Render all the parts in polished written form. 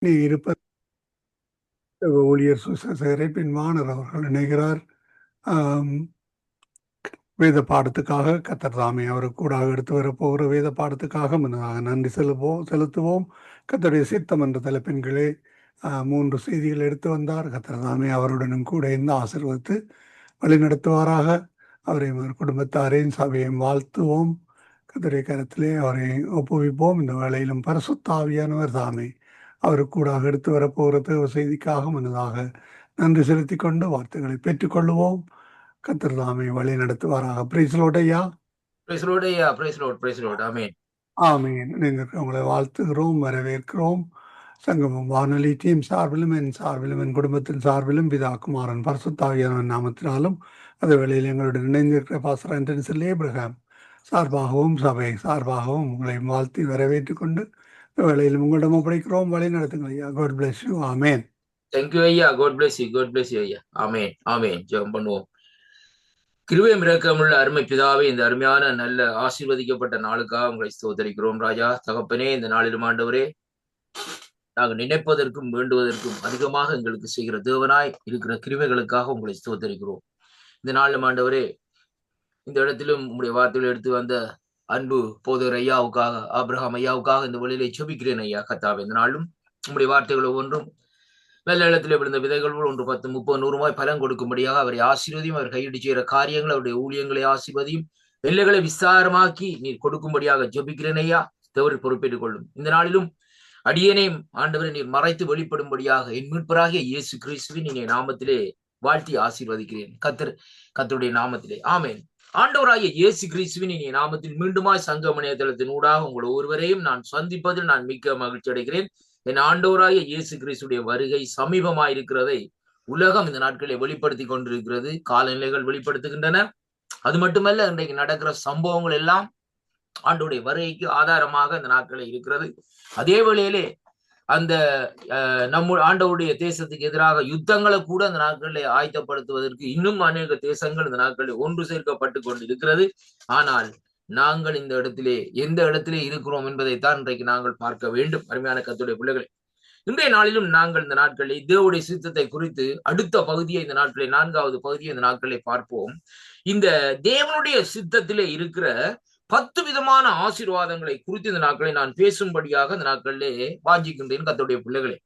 நீ இருப்ப ஊழியர் சுசேகரை பின்வானர் அவர்கள் இணைகிறார். வேத பாடத்துக்காக கத்தர் தாமே அவருக்கு கூட எடுத்து வரப்போகிற வேத பாடத்துக்காக முன்னதாக நன்றி செலுத்துவோம். கத்தருடைய சித்தம் என்ற தலைப்பின்களே 3 செய்திகள் எடுத்து வந்தார். கத்தர் தாமே அவருடனும் கூட இருந்து ஆசீர்வதித்து வழிநடத்துவாராக. அவரையும் அவர் குடும்பத்தாரையும் சபையையும் வாழ்த்துவோம். கத்தருடைய கரத்திலே அவரை ஒப்புவிப்போம். இந்த வேளையிலும் பரிசுத்தாவியானவர் தாமே அவருக்கு கூட எடுத்து வரப்போகிற செய்திக்காக முன்னதாக நன்றி செலுத்தி கொண்டு வார்த்தைகளை பெற்றுக்கொள்ளுவோம். கத்தர் தாமே வழி நடத்துவாராக. பிரைஸ் லார்ட் ஐயா. பிரைஸ் லார்ட் ஐயா. Praise Lord. Praise Lord. Amen. Amen. நீங்கள் உங்களை வாழ்த்துகிறோம், வரவேற்கிறோம். சங்கமம் வானொலி டீம் சார்பிலும் என் சார்பிலும் என் குடும்பத்தின் சார்பிலும் பிதா குமாரன் பரிசுத்தாவியானவன் நாமத்தினாலும் அதே வேளையில் எங்களுடன் இணைந்திருக்கிற பாஸ்டர் ஆண்டனி ஏப்ரஹாம் சார்பாகவும் சபை சார்பாகவும் உங்களை வாழ்த்தி வரவேற்றுக் கொண்டு இந்த வேளையில் உங்களிடம் ஒப்படைக்கிறோம். வழி நடத்துங்கள் ஐயா. God bless you. Amen. Thank you ஐயா. God bless you. God bless you ஐயா. ஆமென். ஆமென். ஜெபம் பண்ணுவோம். கிருபையும் இரக்கமுள்ள அருமை பிதாவே, இந்த அருமையான நல்ல ஆசீர்வதிக்கப்பட்ட நாளுக்காக உங்களை ஸ்தோத்தரிக்கிறோம் ராஜா. தகப்பனே, இந்த நாளிலும் ஆண்டவரே, நாங்கள் நினைப்பதற்கும் வேண்டுவதற்கும் அதிகமாக எங்களுக்கு செய்கிற தேவனாய் இருக்கிற கிருபைகளுக்காக உங்களை ஸ்தோத்தரிக்கிறோம். இந்த நாளிலும் ஆண்டவரே, இந்த இடத்திலும் உங்களுடைய வார்த்தைகள் எடுத்து வந்த அன்பு போதர் ஐயாவுக்காக, ஆபிரகாம் ஐயாவுக்காக இந்த வழியிலே செபிக்கிறேன் ஐயா. கத்தாவே, இந்த நாளும் உங்களுடைய வார்த்தைகள் ஒவ்வொன்றும் நல்ல இடத்திலே விழுந்த விதைகள் 1, 10, 30, 100 பலன் கொடுக்கும்படியாக அவரை ஆசீர்வதியும். அவர் கையிட்டு செய்கிற காரியங்கள், அவருடைய ஊழியங்களை ஆசீர்வதியும். எல்லைகளை விஸ்தாரமாக்கி நீர் கொடுக்கும்படியாக ஜெபிக்கிறேன் ஐயா. தவறு பொறுப்பேற்றுக் கொள்ளும். இந்த நாளிலும் அடியேனையும் ஆண்டவரை நீர் மறைத்து வெளிப்படும்படியாக என் மீட்பராகிய இயேசு கிறிஸ்துவின் இனிய நாமத்திலே வாழ்த்தி ஆசீர்வதிக்கிறேன். கர்த்தருடைய நாமத்திலே ஆமென். ஆண்டவராகிய இயேசு கிறிஸ்துவின் இனிய நாமத்தில் மீண்டுமாய் சங்கம இணையதளத்தின் ஊடாக உங்கள் ஒருவரையும் நான் சந்திப்பதில் நான் மிக்க மகிழ்ச்சி அடைகிறேன். என் ஆண்டவராகிய இயேசு கிறிஸ்துடைய வருகை சமீபமாய் இருக்கிறதை உலகம் இந்த நாட்களை வெளிப்படுத்தி கொண்டிருக்கிறது. காலநிலைகள் வெளிப்படுத்துகின்றன. அது மட்டுமல்ல, இன்றைக்கு நடக்கிற சம்பவங்கள் எல்லாம் ஆண்டவருடைய வருகைக்கு ஆதாரமாக இந்த நாட்களை இருக்கிறது. அதே வேளையிலே அந்த ஆண்டவருடைய தேசத்துக்கு எதிராக யுத்தங்களை கூட அந்த நாட்களை ஆயத்தப்படுத்துவதற்கு இன்னும் அநேக தேசங்கள் இந்த நாட்களில் ஒன்று சேர்க்கப்பட்டு கொண்டு இருக்கிறது. ஆனால் நாங்கள் இந்த இடத்திலே எந்த இடத்திலே இருக்கிறோம் என்பதைத்தான் இன்றைக்கு நாங்கள் பார்க்க வேண்டும். அருமையான கர்த்தருடைய பிள்ளைகளை, இன்றைய நாளிலும் நாங்கள் இந்த நாட்களில் தேவனுடைய சித்தத்தை குறித்து அடுத்த பகுதியை இந்த நாட்களில் 4வது பகுதியை இந்த நாட்களை பார்ப்போம். இந்த தேவனுடைய சித்தத்திலே இருக்கிற 10 விதமான ஆசீர்வாதங்களை குறித்து இந்த நாட்களை நான் பேசும்படியாக இந்த நாட்களிலே வாஞ்சிக்கின்றேன். கர்த்தருடைய பிள்ளைகளே,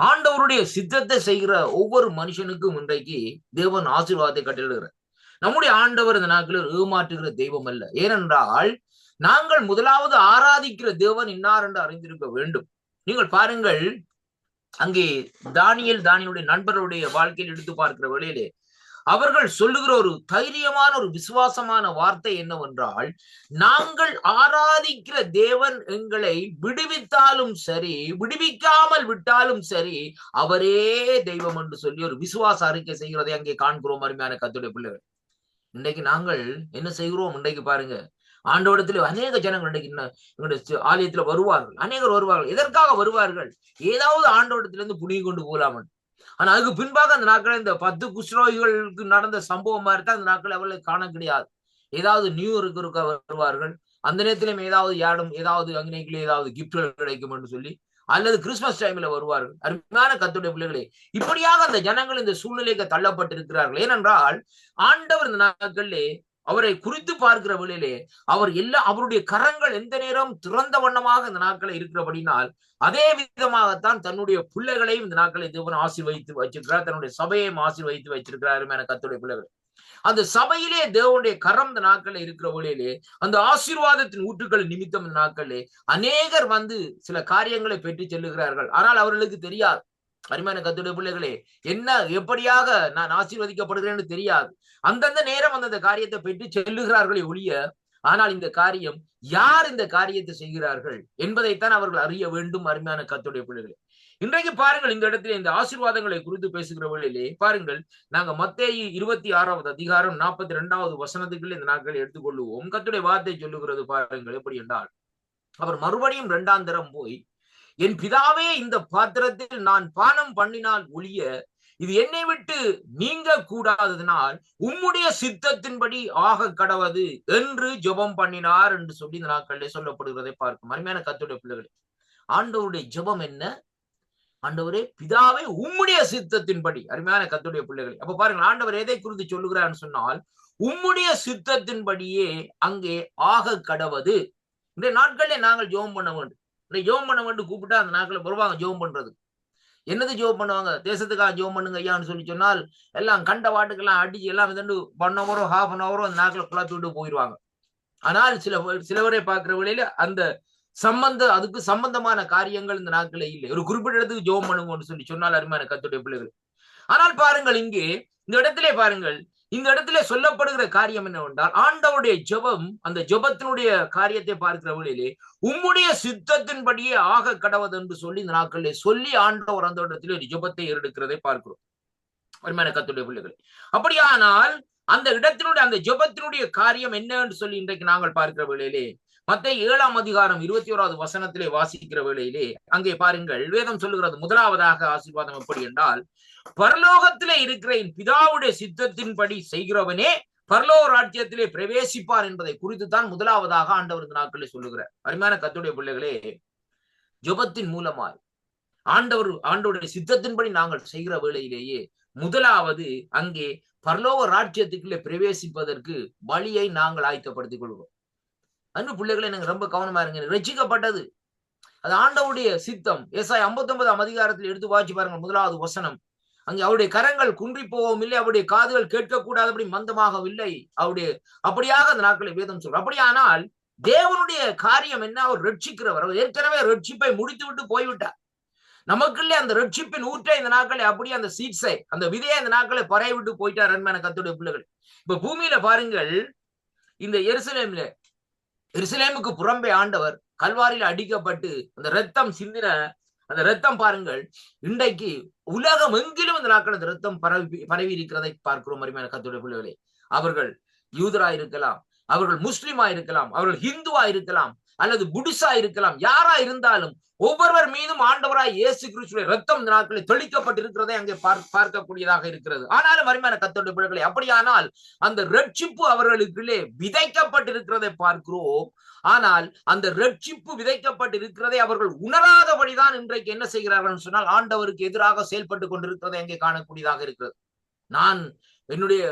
ஆண்டவருடைய சித்தத்தை செய்கிற ஒவ்வொரு மனுஷனுக்கும் இன்றைக்கு தேவன் ஆசீர்வாதத்தை கட்டளிடுகிறார். நம்முடைய ஆண்டவர் இந்த நாட்களில் ஏமாற்றுகிற தெய்வம் அல்ல. ஏனென்றால் நாங்கள் முதலாவது ஆராதிக்கிற தேவன் இன்னார் என்று அறிந்திருக்க வேண்டும். நீங்கள் பாருங்கள், அங்கே தானியலுடைய நண்பர்களுடைய வாழ்க்கையில் எடுத்து பார்க்கிற வேளையிலே அவர்கள் சொல்லுகிற ஒரு தைரியமான ஒரு விசுவாசமான வார்த்தை என்னவென்றால், நாங்கள் ஆராதிக்கிற தேவன் எங்களை விடுவித்தாலும் சரி, விடுவிக்காமல் விட்டாலும் சரி, அவரே தெய்வம் என்று சொல்லி ஒரு விசுவாச அறிக்கை செய்கிறதை அங்கே காண்கிறோம். அருமையான கர்த்தருடைய பிள்ளைகள், இன்றைக்கு நாங்கள் என்ன செய்கிறோம்? இன்றைக்கு பாருங்க, ஆண்டவரிடத்தில் அநேக ஜனங்கள் இன்றைக்கு எங்களுடைய ஆலயத்துல வருவார்கள். அநேகர் வருவார்கள். எதற்காக வருவார்கள்? ஏதாவது ஆண்டவரிடத்திலிருந்து புடுங்கி கொண்டு போகலாம். ஆனா அதுக்கு பின்பாக அந்த நாட்கள் இந்த 10 குஷ்ரோகிகளுக்கு நடந்த சம்பவம் மாதிரி தான் அந்த நாட்கள் அவர்களை காண கிடையாது. ஏதாவது நியூ இயருக்கு வருவார்கள். அந்த நேரத்திலும் ஏதாவது அங்கனைக்குள்ளே ஏதாவது கிஃப்ட்கள் கிடைக்கும் என்று சொல்லி, அல்லது கிறிஸ்துமஸ் டைம்ல வருவார்கள். அருமையான கர்த்தருடைய பிள்ளைகளே, இப்படியாக அந்த ஜனங்கள் இந்த சூழ்நிலைக்கு தள்ளப்பட்டிருக்கிறார்கள். ஏனென்றால் ஆண்டவர் இந்த நாட்களிலே அவரை குறித்து பார்க்கிற வேளையிலே அவருடைய கரங்கள் எந்த நேரம் திறந்த வண்ணமாக இந்த நாட்களை இருக்கிறபடினால், அதே விதமாகத்தான் தன்னுடைய பிள்ளைகளையும் இந்த நாட்களை தேவன் ஆசீர்வதித்து வச்சிருக்கிறார். தன்னுடைய சபையையும் ஆசீர்வதித்து வச்சிருக்கிறார். கர்த்தருடைய பிள்ளைகள், அந்த சபையிலே தேவனுடைய கரம் இந்த நாட்களில் இருக்கிற வழியிலே அந்த ஆசீர்வாதத்தின் ஊற்றுக்கள் நிமித்தம் இந்த நாட்களிலே அநேகர் வந்து சில காரியங்களை பெற்று செல்லுகிறார்கள். ஆனால் அவர்களுக்கு தெரியாது. அருமையான கர்த்தருடைய பிள்ளைகளே, என்ன எப்படியாக நான் ஆசீர்வதிக்கப்படுகிறேன்னு தெரியாது. அந்தந்த நேரம் அந்தந்த காரியத்தை பெற்று செல்லுகிறார்களே ஒழிய, ஆனால் இந்த காரியம் யார் இந்த காரியத்தை செய்கிறார்கள் என்பதைத்தான் அவர்கள் அறிய வேண்டும். அருமையான கர்த்தருடைய பிள்ளைகளே, இன்றைக்கு பாருங்கள், இந்த இடத்துல இந்த ஆசீர்வாதங்களை குறித்து பேசுகிற வேளையிலே பாருங்கள், நாங்க மத்தேயு 26வது அதிகாரம் 42வது வசனத்துக்குள்ள இந்த நாட்களை எடுத்துக்கொள்ளுவோம். கர்த்தருடைய வார்த்தை சொல்லுகிறது பாருங்கள். எப்படி என்றால், அவர் மறுபடியும் 2ஆம் தரம் போய், என் பிதாவே, இந்த பாத்திரத்தில் நான் பானம் பண்ணினால் ஒழிய இது என்னை விட்டு நீங்க கூடாததினால் உம்முடைய சித்தத்தின்படி ஆக கடவது என்று ஜெபம் பண்ணினார் என்று சொல்லி இந்த நாட்களிலே சொல்லப்படுகிறதை பார்க்கும். அருமையான கர்த்தருடைய பிள்ளைகளே, ஆண்டவருடைய ஜெபம் என்ன? ஆண்டவரே பிதாவே உம்முடைய சித்தத்தின்படி. அருமையான கர்த்தருடைய பிள்ளைகளை, அப்ப பாருங்க ஆண்டவர் எதை குறித்து சொல்லுகிறான்னு சொன்னால், உம்முடைய சித்தத்தின்படியே அங்கே ஆக கடவது. இந்த நாட்களிலே நாங்கள் ஜெபம் பண்ண வேண்டும். இந்த ஜெபம் பண்ண வேண்டும் கூப்பிட்டா அந்த நாட்களை வருவாங்க ஜெபம் பண்றது. என்னது ஜெபம் பண்ணுவாங்க? தேசத்துக்காக ஜெபம் பண்ணுங்க ஐயான்னு சொல்லி சொன்னால் எல்லாம் கண்ட வாட்டுக்கெல்லாம் அடிச்சு எல்லாம் வந்து 1 ஹவரோ 1/2 hour அந்த நாட்களை குழப்பி விட்டு போயிடுவாங்க. ஆனால் சிலவரை பார்க்கிற வேளையில அந்த அதுக்கு சம்பந்தமான காரியங்கள் இந்த நாட்களே இல்லை. ஒரு குறிப்பிட்ட இடத்துக்கு ஜெபம் பண்ணுங்கன்னு சொல்லி சொன்னால் அருமையான கர்த்தருடைய பிள்ளைகள். ஆனால் பாருங்கள் இங்கே இந்த இடத்திலே பாருங்கள், இந்த இடத்திலே சொல்லப்படுகிற காரியம் என்னவென்றால், ஆண்டவருடைய ஜெபம், அந்த ஜெபத்தினுடைய காரியத்தை பார்க்கிற வேளையிலே உம்முடைய சித்தத்தின்படியே ஆக கடவது என்று சொல்லி இந்த நாட்களிலே சொல்லி ஆண்டவர் அந்த இடத்திலே ஒரு ஜெபத்தை ஏறெடுக்கிறதை பார்க்கிறோம். அருமையான கர்த்தருடைய பிள்ளைகள். அப்படியானால் அந்த இடத்தினுடைய அந்த ஜெபத்தினுடைய காரியம் என்ன என்று சொல்லி இன்றைக்கு நாங்கள் பார்க்கிற வேளையிலே மத்தேயு 7ஆம் அதிகாரம் 21வது வசனத்திலே வாசிக்கிற வேளையிலே அங்கே பாருங்கள், வேதம் சொல்லுகிறது முதலாவதாக ஆசீர்வாதம் எப்படி என்றால், பரலோகத்திலே இருக்கிற என் பிதாவுடைய சித்தத்தின்படி செய்கிறவனே பரலோக ராஜ்யத்திலே பிரவேசிப்பார் என்பதை குறித்து தான் முதலாவதாக ஆண்டவர் இந்த நாட்களில் சொல்லுகிறார். அருமையான கர்த்தருடைய பிள்ளைகளே, ஜெபத்தின் மூலமாய் ஆண்டவருடைய சித்தத்தின்படி நாங்கள் செய்கிற வேளையிலேயே முதலாவது அங்கே பரலோக ராஜ்யத்துக்குள்ளே பிரவேசிப்பதற்கு வழியை நாங்கள் ஆயத்தப்படுத்திக் கொள்வோம். அன்பு பிள்ளைகளை நாங்க ரொம்ப கவனமா இருங்க. ரட்சிக்கப்பட்டது அது ஆண்டவருடைய சித்தம். ஏசாயா 59ஆம் அதிகாரத்தில் எடுத்து வாசி பாருங்க, 1வது வசனம். அங்கே அவருடைய கரங்கள் குன்றி போகவும் இல்லை, அவருடைய காதுகள் கேட்கக்கூடாதபடி மந்தமாகவில்லை. அப்படியாக அந்த நாட்களை வேதம் சொல்ற. அப்படியானால் தேவனுடைய காரியம் என்ன? அவர் ரட்சிக்கிறவர். அவர் ஏற்கனவே ரட்சிப்பை முடித்து விட்டு போய்விட்டார். நமக்குள்ளே அந்த ரட்சிப்பின் ஊற்றை இந்த நாட்களை அப்படியே அந்த சீட்ஸை, அந்த விதையை இந்த நாட்களை பறைய விட்டு போயிட்டார். அன்பான கர்த்தருடைய பிள்ளைகள், இப்ப பூமியில பாருங்கள், இந்த எருசலேமுக்கு புறம்பே ஆண்டவர் கல்வாரியில் அடிக்கப்பட்டு அந்த ரத்தம் சிந்தின அந்த ரத்தம் பாருங்கள், இன்றைக்கு உலகம் எங்கிலும் இந்த நாட்கள் அந்த ரத்தம் பரவி இருக்கிறதை பார்க்கிறோம். அருமையான கர்த்தருடைய பிள்ளைகளே, அவர்கள் யூதரா இருக்கலாம், அவர்கள் முஸ்லிமா இருக்கலாம், அவர்கள் ஹிந்துவா இருக்கலாம், அல்லது புடிசா இருக்கலாம், யாரா இருந்தாலும் ஒவ்வொருவர் மீதும் ஆண்டவராய் இயேசு கிறிஸ்துவின் ரத்தம் இந்த நாட்களில் தெளிக்கப்பட்டிருக்கிறதை அங்கே பார்க்கக்கூடியதாக இருக்கிறது. ஆனாலும் அருமையான கர்த்தருடைய பிள்ளைகளே, அப்படியானால் அந்த ரட்சிப்பு அவர்களுக்குள்ளே விதைக்கப்பட்டிருக்கிறதை பார்க்கிறோம். ஆனால் அந்த ரட்சிப்பு விதைக்கப்பட்டிருக்கிறதை அவர்கள் உணராதபடிதான் இன்றைக்கு என்ன செய்கிறார்கள் சொன்னால் ஆண்டவருக்கு எதிராக செயல்பட்டு கொண்டிருக்கிறதை அங்கே காணக்கூடியதாக இருக்கிறது. நான் என்னுடைய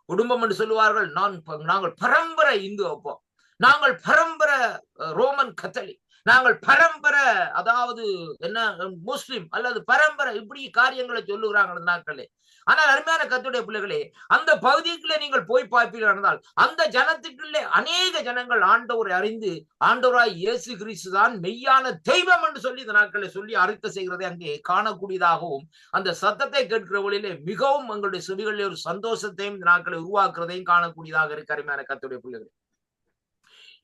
குடும்பம் என்று சொல்லுவார்கள், நாங்கள் பரம்பரை இந்து அப்போ, நாங்கள் பரம்பரை ரோமன் கத்தோலிக், நாங்கள் பரம்பரை அதாவது என்ன முஸ்லிம் அல்லது பரம்பரை, இப்படி காரியங்களை சொல்லுகிறாங்க நாட்களே. ஆனால் அருமையான கர்த்தருடைய பிள்ளைகளே, அந்த பகுதிக்குள்ளே நீங்கள் போய் பார்ப்பீர்கள், அந்த ஜனத்துக்குள்ளே அநேக ஜனங்கள் ஆண்டவரை அறிந்து ஆண்டவராய் இயேசு கிறிஸ்து தான் மெய்யான தெய்வம் என்று சொல்லி இந்த நாட்களை சொல்லி அறிக்கை செய்கிறதை அங்கே காணக்கூடியதாகவும், அந்த சத்தத்தை கேட்கிற வழியிலே மிகவும் எங்களுடைய செவிகளிலே ஒரு சந்தோஷத்தையும் இந்த நாட்களை உருவாக்குறதையும் காணக்கூடியதாக இருக்கு. அருமையான கர்த்தருடைய பிள்ளைகளே,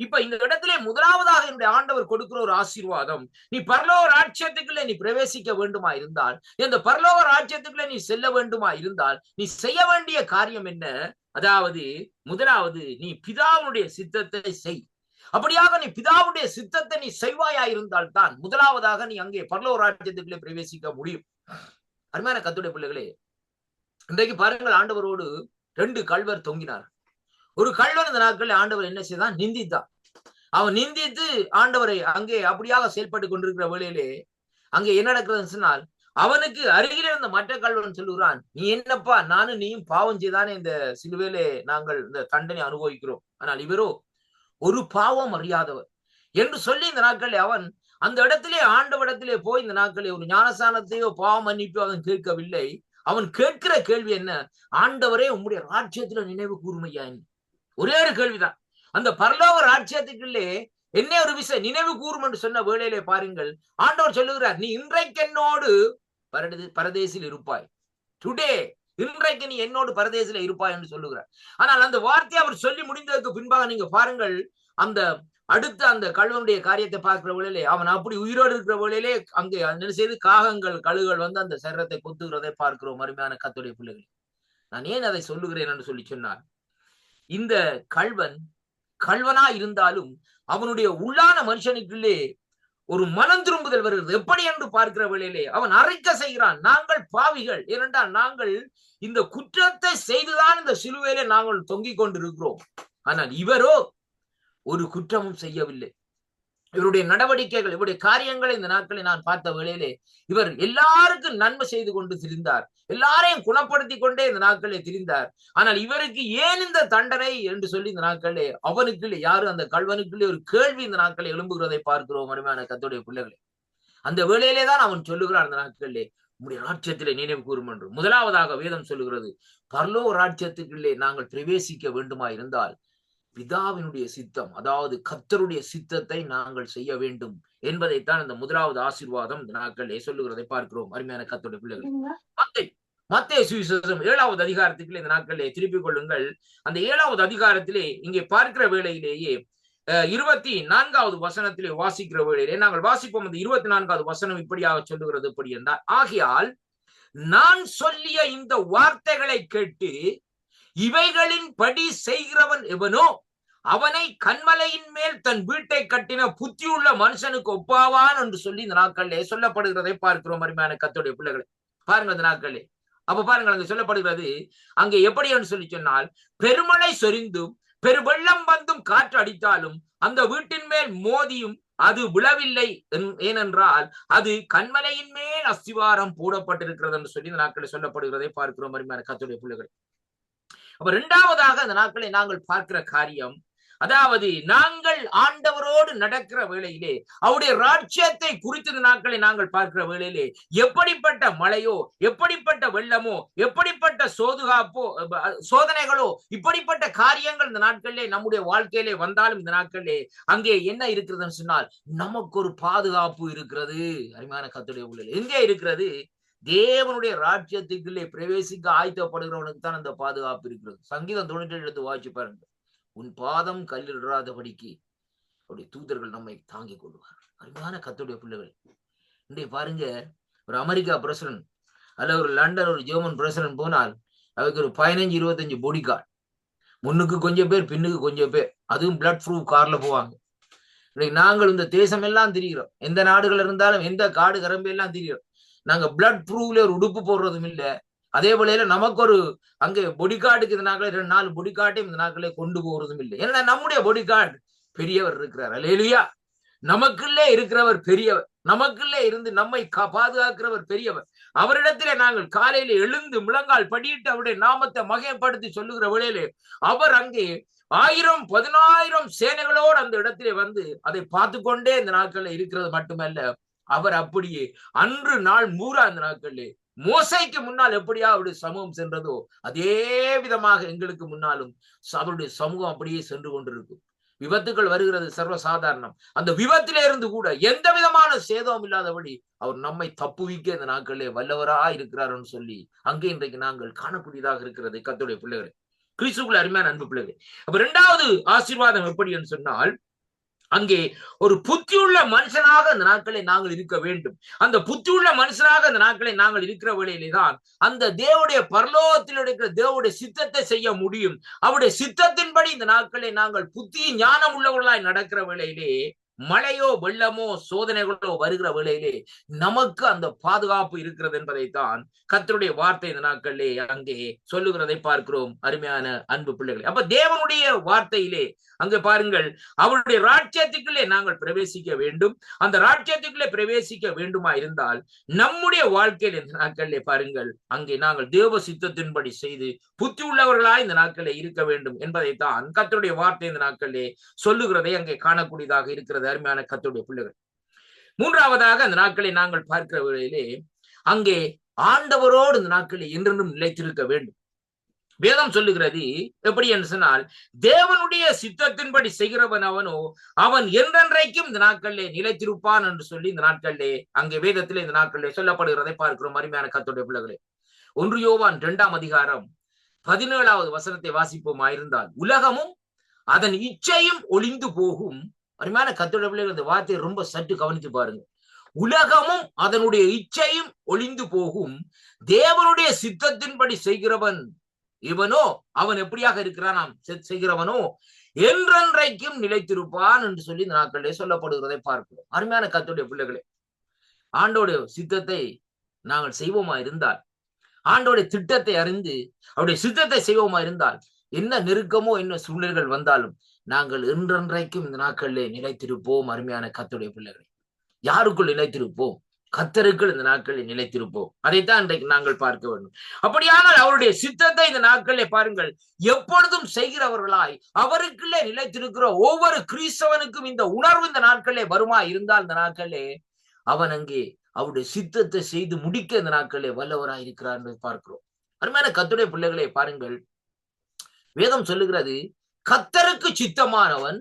இப்ப இந்த இடத்திலே முதலாவதாக என்னுடைய ஆண்டவர் கொடுக்கிற ஒரு ஆசீர்வாதம், நீ பரலோக ராஜ்யத்துக்குள்ளே நீ பிரவேசிக்க வேண்டுமா இருந்தால், இந்த பரலோக ராஜ்யத்துக்குள்ளே நீ செல்ல வேண்டுமா இருந்தால் நீ செய்ய வேண்டிய காரியம் என்ன? அதாவது முதலாவது நீ பிதாவுடைய சித்தத்தை செய். அப்படியாக நீ பிதாவுடைய சித்தத்தை நீ செய்வாயா இருந்தால் தான் முதலாவதாக நீ அங்கே பரலோக ராஜ்யத்துக்குள்ளே பிரவேசிக்க முடியும். அருமையான கர்த்தருடைய பிள்ளைகளே, இன்றைக்கு பாருங்கள், ஆண்டவரோடு 2 கள்வர் தொங்கினார். ஒரு கள்வன் இந்த நாட்களில் ஆண்டவர் என்ன செய்தான்? நிந்தித்தான். அவன் நிந்தித்து ஆண்டவரை அங்கே அப்படியாக செயல்பட்டு கொண்டிருக்கிற வேளையிலே அங்கே என்ன நடக்கிறதுன்னு சொன்னால், அவனுக்கு அருகில் இருந்த மற்ற கள்வன் சொல்லுகிறான், நீ என்னப்பா, நானும் நீயும் பாவம் செய்தானே இந்த சிலுவையிலே நாங்கள் இந்த தண்டனை அனுபவிக்கிறோம், ஆனால் இவரோ ஒரு பாவம் அறியாதவர் என்று சொல்லி இந்த நாட்களில் அவன் அந்த இடத்திலே ஆண்டவரிடத்திலே போய் இந்த நாட்களில் ஒரு ஞானஸ்தானத்தையோ பாவம் மன்னிப்போ அவன் கேட்கவில்லை. அவன் கேட்கிற கேள்வி என்ன? ஆண்டவரே உம்முடைய ராஜ்யத்துல நினைவு கூர்மையா? ஒரே ஒரு கேள்விதான். அந்த பரலோக ராஜ்யத்துக்குள்ளே என்ன ஒரு விஷயம் நினைவு கூறும் என்று சொன்ன வேளையிலே பாருங்கள், ஆண்டவர் சொல்லுகிறார், நீ இன்றைக்கு என்னோடு பரதேசில் இருப்பாய். டுடே, இன்றைக்கு நீ என்னோடு பரதேசில இருப்பாய் என்று சொல்லுகிறார். ஆனால் அந்த வார்த்தையை அவர் சொல்லி முடிந்ததற்கு பின்பாக நீங்க பாருங்கள், அந்த அடுத்த அந்த கழுவனுடைய காரியத்தை பார்க்கிற வேளையிலே அவன் அப்படி உயிரோடு இருக்கிற வேளையிலே அங்கே என்ன செய்து காகங்கள் கழுகுகள் வந்து அந்த சரீரத்தை கொத்துகிறதை பார்க்கிறோம். அருமையான கர்த்தருடைய பிள்ளைகள், நான் ஏன் அதை சொல்லுகிறேன் என்று சொல்லி சொன்னார், இந்த கள்வனா இருந்தாலும் அவனுடைய உள்ளான மனுஷனுக்குள்ளே ஒரு மனம் திரும்புதல் வருகிறது. எப்படி என்று பார்க்கிற வேளையிலே அவன் அறிக்கை செய்கிறான், நாங்கள் பாவிகள், ஏனென்றால் நாங்கள் இந்த குற்றத்தை செய்துதான் இந்த சிலுவையிலே நாங்கள் தொங்கிக் கொண்டிருக்கிறோம். ஆனால் இவரோ ஒரு குற்றமும் செய்யவில்லை. இவருடைய நடவடிக்கைகள், இவருடைய காரியங்களை இந்த நாட்களை நான் பார்த்த வேளையிலே இவர் எல்லாருக்கும் நன்மை செய்து கொண்டு திரிந்தார், எல்லாரையும் குணப்படுத்தி கொண்டே இந்த நாட்களே திரிந்தார். ஆனால் இவருக்கு ஏன் இந்த தண்டனை என்று சொல்லி இந்த நாட்களே அவனுக்குள்ளே யாரு அந்த கல்வனுக்குள்ளே ஒரு கேள்வி இந்த நாட்களை எழும்புகிறதை பார்க்கிறோம். அருமையான கர்த்தருடைய பிள்ளைகளே, அந்த வேளையிலே தான் அவன் சொல்லுகிறான் அந்த நாட்களிலே உம்முடைய ராஜ்யத்திலே நினைவு கூறும் என்று. முதலாவதாக வேதம் சொல்லுகிறது, பரலோக ராஜ்யத்துக்குள்ளே நாங்கள் பிரவேசிக்க வேண்டுமா இருந்தால் பிதாவினுடைய சித்தம், அதாவது கர்த்தருடைய சித்தத்தை நாங்கள் செய்ய வேண்டும் என்பதைத்தான் இந்த முதலாவது ஆசீர்வாதம் இந்த நாட்களிலே சொல்லுகிறதை பார்க்கிறோம். அருமையான கர்த்தருடைய பிள்ளைகள், மத்தேயு சுவிசேஷம் 7வது அதிகாரத்துக்குள்ளே இந்த நாட்களிலே திருப்பிக் கொள்ளுங்கள். அந்த 7வது அதிகாரத்திலே இங்கே பார்க்கிற வேளையிலேயே 24வது வசனத்திலே வாசிக்கிற வேளையிலே நாங்கள் வாசிப்போம். அந்த 24வது வசனம் இப்படியாக சொல்லுகிறது, எப்படி என்றால், ஆகையால் நான் சொல்லிய இந்த வார்த்தைகளை கேட்டு இவைகளின் படி செய்கிறவன் எவனோ அவனை கன்மலையின் மேல் தன் வீட்டை கட்டின புத்தியுள்ள மனுஷனுக்கு ஒப்பாவான் என்று சொல்லி இந்த நாட்களிலே சொல்லப்படுகிறதை பார்க்கிறோம். அருமையான கர்த்தருடைய பிள்ளைகளை பாருங்க, இந்த நாட்களிலே அப்ப பாருங்கள் அங்கே சொல்லப்படுகிறது, அங்கே எப்படி என்று சொல்லி சொன்னால், பெருமழை சொரிந்தும் பெருவெள்ளம் வந்தும் காற்று அடித்தாலும் அந்த வீட்டின் மேல் மோதியும் அது விழவில்லை, ஏனென்றால் அது கன்மலையின் மேல் அஸ்திவாரம் போடப்பட்டிருக்கிறது என்று சொல்லி இந்த நாட்களில் சொல்லப்படுகிறதை பார்க்கிறோம். அருமையான கர்த்தருடைய பிள்ளைகள், அப்ப இரண்டாவதாக இந்த நாட்களை நாங்கள் பார்க்கிற காரியம், அதாவது நாங்கள் ஆண்டவரோடு நடக்கிற வேளையிலே அவருடைய ராஜ்யத்தை குறித்த நாட்களை நாங்கள் பார்க்கிற வேளையிலே எப்படிப்பட்ட மழையோ, எப்படிப்பட்ட வெள்ளமோ, எப்படிப்பட்ட சோதனைகளோ, இப்படிப்பட்ட காரியங்கள் இந்த நாட்களிலே நம்முடைய வாழ்க்கையிலே வந்தாலும் இந்த நாட்களிலே அங்கே என்ன இருக்கிறதுன்னு சொன்னால் நமக்கு ஒரு பாதுகாப்பு இருக்கிறது. அருமையான கர்த்தருடைய பிள்ளைகளே, எங்கே இருக்கிறது? தேவனுடைய ராஜ்யத்துக்குள்ளே பிரவேசிக்க ஆயத்தப்படுகிறவனுக்கு தான் அந்த பாதுகாப்பு இருக்கிறது. சங்கீதம் 97 எடுத்து வாசிச்சு பாருங்க, உன் பாதம் கல்லிடாதபடிக்கு அவருடைய தூதர்கள் நம்மை தாங்கிக் கொள்வார். அருமையான கர்த்தருடைய பிள்ளைகள், இன்றைய பாருங்க, ஒரு அமெரிக்கா பிரசிடன்ட் அல்ல ஒரு லண்டன் ஒரு ஜெர்மன் பிரசிடன்ட் போனால் அவருக்கு ஒரு 15-25 பாடி கார்டு, முன்னுக்கு கொஞ்சம் பேர் பின்னுக்கு கொஞ்சம் பேர், அதுவும் பிளட் ப்ரூஃப் கார்ல போவாங்க. நாங்கள் இந்த தேசம் எல்லாம் திரிகிறோம், எந்த நாடுகள் இருந்தாலும் எந்த காடு கரம்பு எல்லாம் திரிகிறோம். நாங்க பிளட் ப்ரூஃப்ல ஒரு உடுப்பு போடுறதும் இல்லை. அதே போல நமக்கு ஒரு அங்கே பொடி கார்டுக்கு இந்த நாட்களே 2-4 பொடி கார்டையும் இந்த நாட்களே கொண்டு போறதும் இல்லை. ஏன்னா நம்முடைய பொடி கார்டு பெரியவர் இருக்கிறார். அல்லேலூயா, நமக்குள்ளே இருக்கிறவர் பெரியவர், நமக்குள்ளே இருந்து நம்மை பாதுகாக்கிறவர் பெரியவர். அவரிடத்திலே நாங்கள் காலையில எழுந்து முழங்கால் படியிட்டு அவருடைய நாமத்தை மகிமைப்படுத்தி சொல்லுகிற வேளையிலே அவர் அங்கே 1000-10,000 சேனைகளோடு அந்த இடத்திலே வந்து அதை பார்த்து கொண்டே இந்த நாட்கள்ல இருக்கிறது மட்டுமல்ல, அவர் அப்படியே அன்று நாள் மூரா அந்த நாட்களிலே மோசைக்கு முன்னால் எப்படியா அவருடைய சமூகம் சென்றதோ அதே விதமாக எங்களுக்கு முன்னாலும் அவருடைய சமூகம் அப்படியே சென்று கொண்டிருக்கும். விபத்துகள் வருகிறது சர்வசாதாரணம். அந்த விபத்திலே இருந்து கூட எந்த விதமான சேதமும் இல்லாதபடி அவர் நம்மை தப்புவிக்க இந்த நாட்களிலே வல்லவரா இருக்கிறார்னு சொல்லி அங்கே இன்றைக்கு நாங்கள் காணக்கூடியதாக இருக்கிறது. கர்த்தருடைய பிள்ளைகளே, கிறிஸ்துவுக்குள் அருமையான அன்பு பிள்ளைகளே, அப்ப இரண்டாவது ஆசீர்வாதம் எப்படி என்று சொன்னால், அங்கே ஒரு புத்தியுள்ள மனுஷனாக அந்த நாட்களை நாங்கள் இருக்க வேண்டும். அந்த புத்தியுள்ள மனுஷனாக அந்த நாட்களை நாங்கள் இருக்கிற வேளையிலே தான் அந்த தேவனுடைய பரலோகத்தில் இருக்கிற தேவனுடைய சித்தத்தை செய்ய முடியும். அவருடைய சித்தத்தின்படி இந்த நாட்களை நாங்கள் புத்தி ஞானம் உள்ளவர்களாய் நடக்கிற வேளையிலே மழையோ வெள்ளமோ சோதனைகளோ வருகிற வேளையிலே நமக்கு அந்த பாதுகாப்பு இருக்கிறது என்பதைத்தான் கர்த்தருடைய வார்த்தை இந்த நாட்களிலே அங்கே சொல்லுகிறதை பார்க்கிறோம். அருமையான அன்பு பிள்ளைகளே, அப்ப தேவனுடைய வார்த்தையிலே அங்கே பாருங்கள், அவருடைய ராஜ்யத்துக்குள்ளே நாங்கள் பிரவேசிக்க வேண்டும். அந்த ராஜ்யத்துக்குள்ளே பிரவேசிக்க வேண்டுமா இருந்தால் நம்முடைய வாழ்க்கையில் இந்த நாட்களிலே பாருங்கள், அங்கே நாங்கள் தேவ சித்தத்தின்படி செய்து புத்தி உள்ளவர்களாய் இந்த நாட்களிலே இருக்க வேண்டும் என்பதைத்தான் கர்த்தருடைய வார்த்தை இந்த நாட்களிலே சொல்லுகிறதை அங்கே காணக்கூடியதாக இருக்கிறது. அருமையான கர்த்தருடைய பிள்ளைகள், மூன்றாவதாக அந்த நாட்களை நாங்கள் பார்க்கிற வேளையிலே அங்கே ஆண்டவரோடு இந்த நாட்களில் என்றென்றும் நிலைத்திருக்க வேண்டும். வேதம் சொல்லுகிறது எப்படி என்று சொன்னால், தேவனுடைய சித்தத்தின்படி செய்கிறவன் அவனோ அவன் என்றென்றைக்கும் இந்த நாட்களிலே நிலைத்திருப்பான் என்று சொல்லி இந்த நாட்களிலே அங்கே வேதத்திலே இந்த நாட்களிலே சொல்லப்படுகிறதை பார்க்கிறோம். அருமையான கர்த்தருடைய பிள்ளைகளே, 1 யோவான் 2ஆம் அதிகாரம் 17வது வசனத்தை வாசிப்போமாயிருந்தால், உலகமும் அதன் இச்சையும் ஒளிந்து போகும். அருமையான கர்த்தருடைய பிள்ளைகள், இந்த வார்த்தையை ரொம்ப சற்று கவனித்து பாருங்க. உலகமும் அதனுடைய இச்சையும் ஒளிந்து போகும், தேவனுடைய சித்தத்தின்படி செய்கிறவன் இவனோ அவன் எப்படியாக இருக்கிறான் செய்கிறவனோ என்றென்றைக்கும் நிலைத்திருப்பான் என்று சொல்லி இந்த நாட்களிலே சொல்லப்படுகிறதை பார்க்கிறோம். அருமையான கர்த்தருடைய பிள்ளைகளே, ஆண்டோடைய சித்தத்தை நாங்கள் செய்வோமா இருந்தால், ஆண்டோடைய திட்டத்தை அறிந்து அவருடைய சித்தத்தை செய்வோமா இருந்தால், என்ன நெருக்கமோ என்ன சூழ்நிலைகள் வந்தாலும் நாங்கள் என்றென்றைக்கும் இந்த நாட்களிலே நிலைத்திருப்போம். அருமையான கர்த்தருடைய பிள்ளைகளை, யாருக்குள் நிலைத்திருப்போம்? கர்த்தருக்குள் இந்த நாட்களில் நிலைத்திருப்போம். அதைத்தான் இன்றைக்கு நாங்கள் பார்க்க வேண்டும். அப்படியானால் அவருடைய சித்தத்தை இந்த நாட்களிலே பாருங்கள், எப்பொழுதும் செய்கிறவர்களாய் அவருக்குள்ளே நிலைத்திருக்கிற ஒவ்வொரு கிறிஸ்தவனுக்கும் இந்த உணர்வு இந்த நாட்களிலே வருமா இருந்தால், இந்த நாட்களிலே அவன் அங்கே அவருடைய சித்தத்தை செய்து முடிக்க இந்த நாட்களிலே வல்லவராய் இருக்கிறார் என்று பார்க்கிறோம். அருமையான கர்த்தருடைய பிள்ளைகளை பாருங்கள், வேதம் சொல்லுகிறது, கர்த்தருக்கு சித்தமானவன்,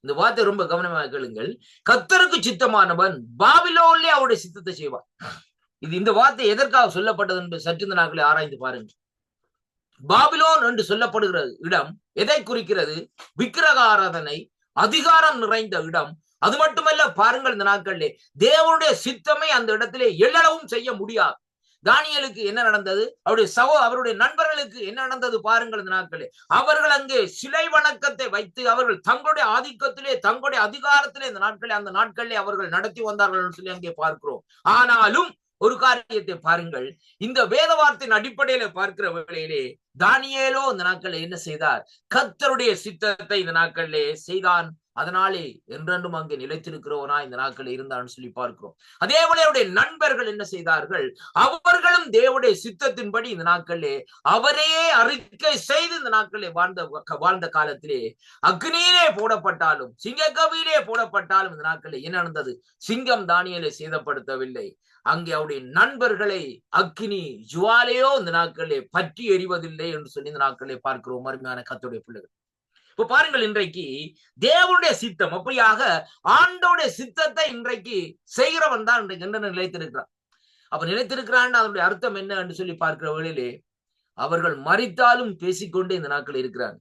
இந்த வார்த்தை ரொம்ப கவனமாக கேளுங்கள், கர்த்தருக்கு சித்தமானவன் பாபிலோனிலே அவருடைய சித்தத்தை செய்வான். இந்த வார்த்தை எதற்காக சொல்லப்பட்டது என்று சற்று இந்த நாட்களை ஆராய்ந்து பாருங்கள். பாபிலோன் என்று சொல்லப்படுகிற இடம் எதை குறிக்கிறது? விக்கிரக ஆராதனை, அதிகாரம் நிறைந்த இடம். அது மட்டுமல்ல, பாருங்கள், இந்த நாட்களிலே தேவனுடைய சித்தமே அந்த இடத்திலே எல்லளவும் செய்ய முடியாது. தானியேலுக்கு என்ன நடந்தது? அவருடைய நண்பர்களுக்கு என்ன நடந்தது? பாருங்கள், இந்த நாட்களே அவர்கள் அங்கே சிலை வணக்கத்தை வைத்து அவர்கள் தங்களுடைய ஆதிக்கத்திலே, தங்களுடைய அதிகாரத்திலே அந்த நாட்களிலே அவர்கள் நடத்தி வந்தார்கள் சொல்லி அங்கே பார்க்கிறோம். ஆனாலும் ஒரு காரியத்தை பாருங்கள், இந்த வேத வார்த்தையின் அடிப்படையில பார்க்கிற வேளையிலே தானியேலோ இந்த நாட்களில் என்ன செய்தார்? கர்த்தருடைய சித்தத்தை இந்த நாட்களிலே செய்தான். அதனாலே என்றென்றும் அங்கே நிலைத்திருக்கிறவனா இந்த நாட்களில் இருந்தான்னு சொல்லி பார்க்கிறோம். அதே போல அவருடைய நண்பர்கள் என்ன செய்தார்கள்? அவர்களும் தேவனுடைய சித்தத்தின்படி இந்த நாட்களிலே அவரையே அறிக்கை செய்து இந்த நாட்களிலே வாழ்ந்த காலத்திலே அக்னியிலே போடப்பட்டாலும், சிங்கக்கவியிலே போடப்பட்டாலும் இந்த நாட்களிலே என்ன நடந்தது? சிங்கம் தானியேலை சேதப்படுத்தவில்லை. அங்கே அவருடைய நண்பர்களை அக்னி ஜுவாலையோ இந்த நாட்களிலே பற்றி எறிவதில்லை என்று சொல்லி இந்த நாட்களிலே பார்க்கிறோம். அருமையான கர்த்தருடைய பிள்ளைகள், இப்ப பாருங்கள், இன்றைக்கு தேவனுடைய சித்தம், அப்படியாக ஆண்டவருடைய சித்தத்தை இன்றைக்கு செய்கிறவன் தான் இன்றைக்கு என்ன நிலைத்திருக்கிறான். அப்ப நிலைத்திருக்கிறான், அதனுடைய அர்த்தம் என்ன என்று சொல்லி பார்க்கிற வேளையிலே அவர்கள் மரித்தாலும் பேசிக்கொண்டே இந்த நாட்கள் இருக்கிறாங்க.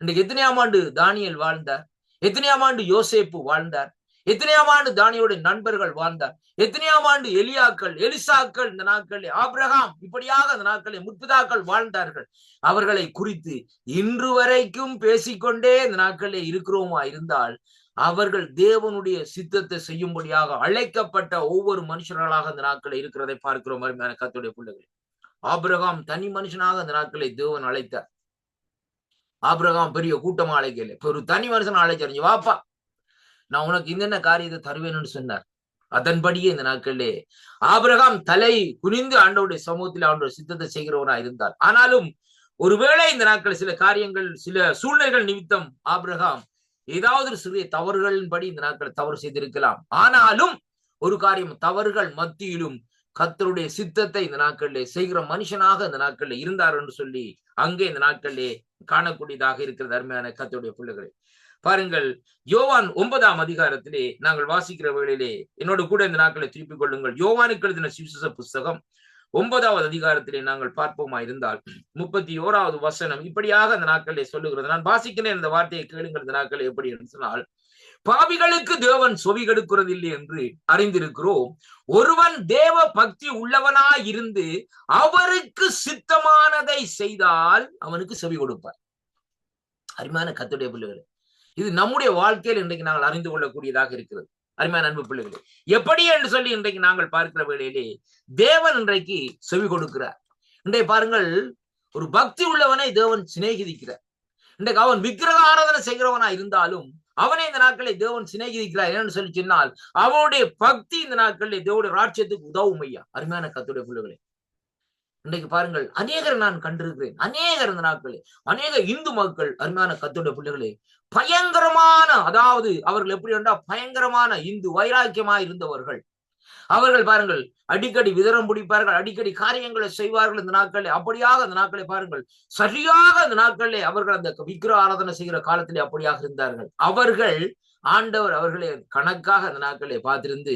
இன்றைக்கு எத்தனையாம் ஆண்டு தானியேல் வாழ்ந்தார்? எத்தனையாம் ஆண்டு யோசேப்பு வாழ்ந்தார்? எத்தனையாம் ஆண்டு தானியோடைய நண்பர்கள் வாழ்ந்தார்? எத்தனையாம் ஆண்டு எலிசாக்கள் இந்த நாட்களில், ஆபிரகாம், இப்படியாக இந்த நாட்களில் முற்பிதாக்கள் வாழ்ந்தார்கள். அவர்களை குறித்து இன்று வரைக்கும் பேசிக்கொண்டே இந்த நாட்களில் இருக்கிறோமா இருந்தால், அவர்கள் தேவனுடைய சித்தத்தை செய்யும்படியாக அழைக்கப்பட்ட ஒவ்வொரு மனுஷர்களாக இந்த நாட்களில் இருக்கிறதை பார்க்கிறோம். அருமையான கர்த்தருடைய பிள்ளைகள், ஆபிரகாம் தனி மனுஷனாக இந்த நாட்களை தேவன் அழைத்தார். ஆபிரகாம் பெரிய கூட்டமா அழைக்கல, ஒரு தனி மனுஷன் அழைச்சார். வாப்பா, நான் உனக்கு இந்த காரியத்தை தருவேன்னு சொன்னார். அதன்படியே இந்த நாட்களிலே ஆபிரகாம் தலை குனிந்து ஆண்டவருடைய சமூகத்தில் ஆண்டவர் சித்தத்தை செய்கிறவனா இருந்தார். ஆனாலும் ஒருவேளை இந்த நாட்கள் சில காரியங்கள், சில சூழ்நிலைகள் நிமித்தம் ஆபிரகாம் ஏதாவது ஒரு சிறிய தவறுகளின்படி இந்த நாட்கள் தவறு செய்திருக்கலாம். ஆனாலும் ஒரு காரியம், தவறுகள் மத்தியிலும் கர்த்தருடைய சித்தத்தை இந்த நாட்களிலே செய்கிற மனுஷனாக இந்த நாட்களில் இருந்தார் என்று சொல்லி அங்கே இந்த நாட்களிலே காணக்கூடியதாக இருக்கிறது. அருமையான கர்த்தருடைய பிள்ளைகளை பாருங்கள், யோவான் 9ஆம் அதிகாரத்திலே நாங்கள் வாசிக்கிற வேளையிலே என்னோடு கூட இந்த நாட்களை திருப்பிக் கொள்ளுங்கள். யோவானுக்கு எழுதின சுவிசேஷ புஸ்தகம் 9வது அதிகாரத்திலே நாங்கள் பார்ப்போமா இருந்தால் 31வது வசனம் இப்படியாக அந்த நாட்களிலே சொல்லுகிறது. நான் வாசிக்கிறேன், இந்த வார்த்தையை கேளுங்கள். இந்த நாட்கள் எப்படி என்று சொன்னால், பாவிகளுக்கு தேவன் செவி கொடுக்கிறது இல்லை என்று அறிந்திருக்கிறோம். ஒருவன் தேவ பக்தி உள்ளவனாய் இருந்து அவருக்கு சித்தமானதை செய்தால் அவனுக்கு செவி கொடுப்பார். அருமையான கர்த்தருடைய பிள்ளைகளே, இது நம்முடைய வாழ்க்கையில் இன்றைக்கு நாங்கள் அறிந்து கொள்ளக்கூடியதாக இருக்கிறது. அருமையான அன்பு பிள்ளைகளே, எப்படி என்று சொல்லி இன்றைக்கு நாங்கள் பார்க்கிற வேளையிலே தேவன் இன்றைக்கு செவி கொடுக்கிறார். இன்றைக்கு பாருங்கள், ஒரு பக்தி உள்ளவனை தேவன் சிநேகிதிக்கிறார். இன்றைக்கு அவன் விக்கிரக ஆராதனை செய்கிறவனா இருந்தாலும் அவனை இந்த நாட்களை தேவன் சிநேகிதிக்கிறார். என்னன்னு சொல்லி சொன்னால், அவனுடைய பக்தி இந்த நாட்களில் தேவனுடைய ராஜ்யத்துக்கு உதவும். ஐயா, அருமையான கர்த்தருடைய பிள்ளைகளே, இன்றைக்கு பாருங்கள், அநேகர் நான் கண்டிருக்கிறேன். அநேகர் இந்த நாட்களே, அநேக இந்து மக்கள், அருமையான கர்த்தருடைய பிள்ளைகளே, பயங்கரமான, அதாவது அவர்கள் எப்படி என்றால் பயங்கரமான இந்து வைராக்கியமாய் இருந்தவர்கள். அவர்கள் பாருங்கள், அடிக்கடி விதரம் பிடிப்பார்கள், அடிக்கடி காரியங்களை செய்வார்கள். இந்த நாட்களே அப்படியாக இந்த நாட்களை பாருங்கள், சரியாக இந்த நாட்களிலே அவர்கள் அந்த விக்கிரக ஆராதனை செய்கிற காலத்திலே அப்படியாக இருந்தார்கள். அவர்கள் ஆண்டவர் அவர்களை கணக்காக அந்த நாட்களை பார்த்திருந்து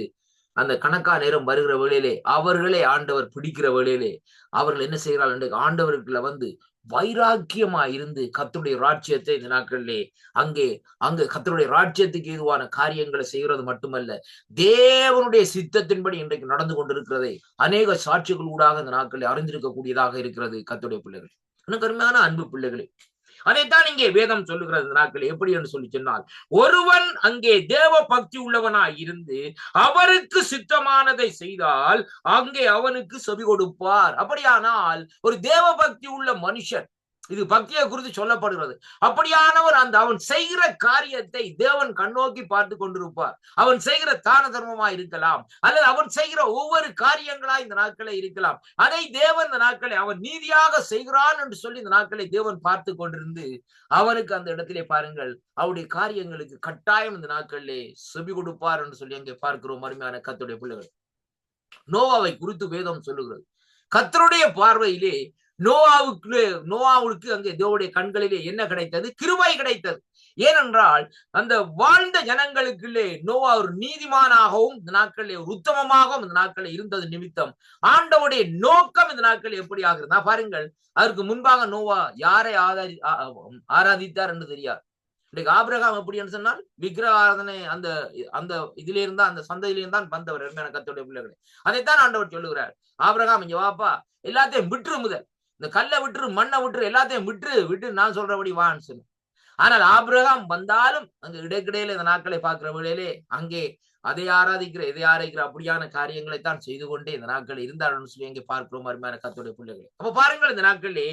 அந்த கணக்கா நேரம் வருகிற வேளையிலே அவர்களே ஆண்டவர் பிடிக்கிற வேளையிலே அவர்கள் என்ன செய்கிறார்கள் என்று ஆண்டவருக்குள்ள வந்து வைராக்கியமா இருந்து கர்த்தருடைய ராஜ்யத்தை இந்த நாட்களிலே அங்கே கர்த்தருடைய ராஜ்யத்துக்கு ஏதுவான காரியங்களை செய்கிறது மட்டுமல்ல, தேவனுடைய சித்தத்தின்படி இன்றைக்கு நடந்து கொண்டிருக்கிறதை அநேக சாட்சிகள் ஊடாக இந்த நாட்களில் அறிந்திருக்கக்கூடியதாக இருக்கிறது. கர்த்தருடைய பிள்ளைகள், எனக்கு அருமையான அன்பு பிள்ளைகளே, அதைத்தான் இங்கே வேதம் சொல்லுகிறது. இந்த நாட்கள் எப்படி என்று சொல்லி சொன்னால், ஒருவன் அங்கே தேவ பக்தி உள்ளவனாய் இருந்து அவருக்கு சித்தமானதை செய்தால் அங்கே அவனுக்கு செவி கொடுப்பார். அப்படியானால் ஒரு தேவ பக்தி உள்ள மனுஷன் இது பக்தியை குறித்து சொல்லப்படுகிறது. அப்படியானவர் அவன் செய்கிற காரியத்தை தேவன் கண்ணோக்கி பார்த்து கொண்டிருப்பார். அவன் செய்கிற தான தர்மமா இருக்கலாம், அல்லது அவன் செய்கிற ஒவ்வொரு காரியங்களா இந்த நாட்களே இருக்கலாம். அதை தேவன் இந்த நாட்களை அவன் நீதியாக செய்கிறான் என்று சொல்லி இந்த நாட்களை தேவன் பார்த்து கொண்டிருந்து அவனுக்கு அந்த இடத்திலே பாருங்கள் அவருடைய காரியங்களுக்கு கட்டாயம் இந்த நாட்களிலே செவி கொடுப்பார் என்று சொல்லி அங்கே பார்க்கிறோம். அருமையான கர்த்தருடைய பிள்ளைகள், நோவாவை குறித்து வேதம் சொல்லுகிறது. கர்த்தருடைய பார்வையிலே நோவாவுக்கு அங்கே தேவனுடைய கண்களிலே என்ன கிடைத்தது? கிருபை கிடைத்தது. ஏனென்றால் அந்த வாழ்ந்த ஜனங்களுக்குள்ளே நோவா ஒரு நீதிமானாகவும் இந்த நாட்களிலே ஒரு உத்தமமாகவும் இந்த நாட்களில் இருந்தது நிமித்தம் ஆண்டவருடைய நோக்கம் இந்த நாட்களில் எப்படி ஆகிறது பாருங்கள். அதற்கு முன்பாக நோவா யாரை ஆராதித்தார் என்று தெரியாது. இன்னைக்கு ஆபிரகாம் எப்படி என்று சொன்னால் விக்கிரக ஆராதனை அந்த அந்த இதுல இருந்தா அந்த சந்தையிலிருந்தான் வந்தவர். கர்த்தருடைய பிள்ளைகளே, அதைத்தான் ஆண்டவர் சொல்லுகிறார். ஆபிரகாம் இங்க வாப்பா, எல்லாத்தையும் விட்டுரு, முதல் இந்த கல்லை விட்டுரு, மண்ணை விட்டுரு, எல்லாத்தையும் விட்டு நான் சொல்றபடி வான்னு சொல்லு. ஆனால் ஆபிரகாம் வந்தாலும் அங்க இடைக்கிடையில இந்த நாட்களை பார்க்கிற வேளையிலே அங்கே அதை ஆராதிக்கிற இதை ஆராதிக்கிற அப்படியான காரியங்களைத்தான் செய்து கொண்டே இந்த நாட்கள் இருந்தார்கள் சொல்லி அங்கே பார்க்கிறோம். அருமையான கர்த்தருடைய பிள்ளைகளை, அப்ப பாருங்கள் இந்த நாட்களிலே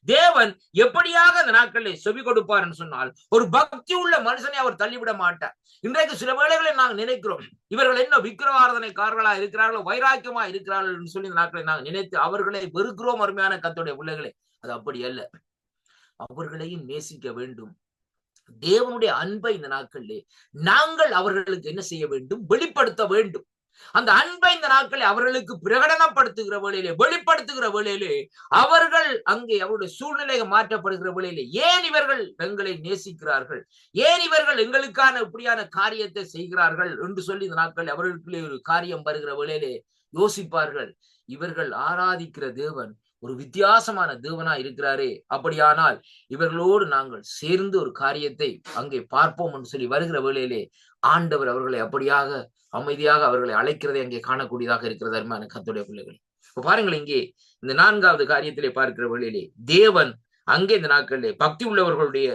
தேவன் எப்படியாக இந்த நாட்களிலே செவி கொடுப்பார் என்று சொன்னால் ஒரு பக்தி உள்ள மனுஷனை அவர் தள்ளிவிட மாட்டார். இன்றைக்கு சில வேளைகளை நாங்கள் நினைக்கிறோம் இவர்கள் என்ன விக்கிரவாராதனைக்காரர்களா இருக்கிறார்களோ, வைராக்கியமா இருக்கிறார்கள் என்று சொல்லி இந்த நாட்களை நாங்கள் நினைத்து அவர்களை வெறுக்கிறோம். அருமையான கர்த்தருடைய பிள்ளைகளை, அது அப்படி அல்ல. அவர்களையும் நேசிக்க வேண்டும். தேவனுடைய அன்பை இந்த நாட்களிலே நாங்கள் அவர்களுக்கு என்ன செய்ய வேண்டும்? வெளிப்படுத்த வேண்டும். அந்த அன்பை இந்த நாட்களை அவர்களுக்கு பிரகடனப்படுத்துகிற வேளையிலே, வெளிப்படுத்துகிற வேளையிலே அவர்கள் அங்கே அவருடைய சூழ்நிலையை மாற்றப்படுகிற வேளையிலே ஏன் இவர்கள் எங்களை நேசிக்கிறார்கள், ஏன் இவர்கள் எங்களுக்கான இப்படியான காரியத்தை செய்கிறார்கள் என்று சொல்லி இந்த நாட்கள் அவர்களுக்குள்ளே ஒரு காரியம் வருகிற வேளையிலே யோசிப்பார்கள். இவர்கள் ஆராதிக்கிற தேவன் ஒரு வித்தியாசமான தேவனா இருக்கிறாரே, அப்படியானால் இவர்களோடு நாங்கள் சேர்ந்து ஒரு காரியத்தை அங்கே பார்ப்போம் என்று சொல்லி வருகிற வேளையிலே ஆண்டவர் அவர்களை அப்படியாக அமைதியாக அவர்களை அழைக்கிறதை அங்கே காணக்கூடியதாக இருக்கிறது. அருமையான கர்த்தருடைய பிள்ளைகளே, இப்ப பாருங்கள் இங்கே இந்த 4வது காரியத்திலே பார்க்கிற வேளையிலே தேவன் அங்கே இந்த நாட்களிலே பக்தி உள்ளவர்களுடைய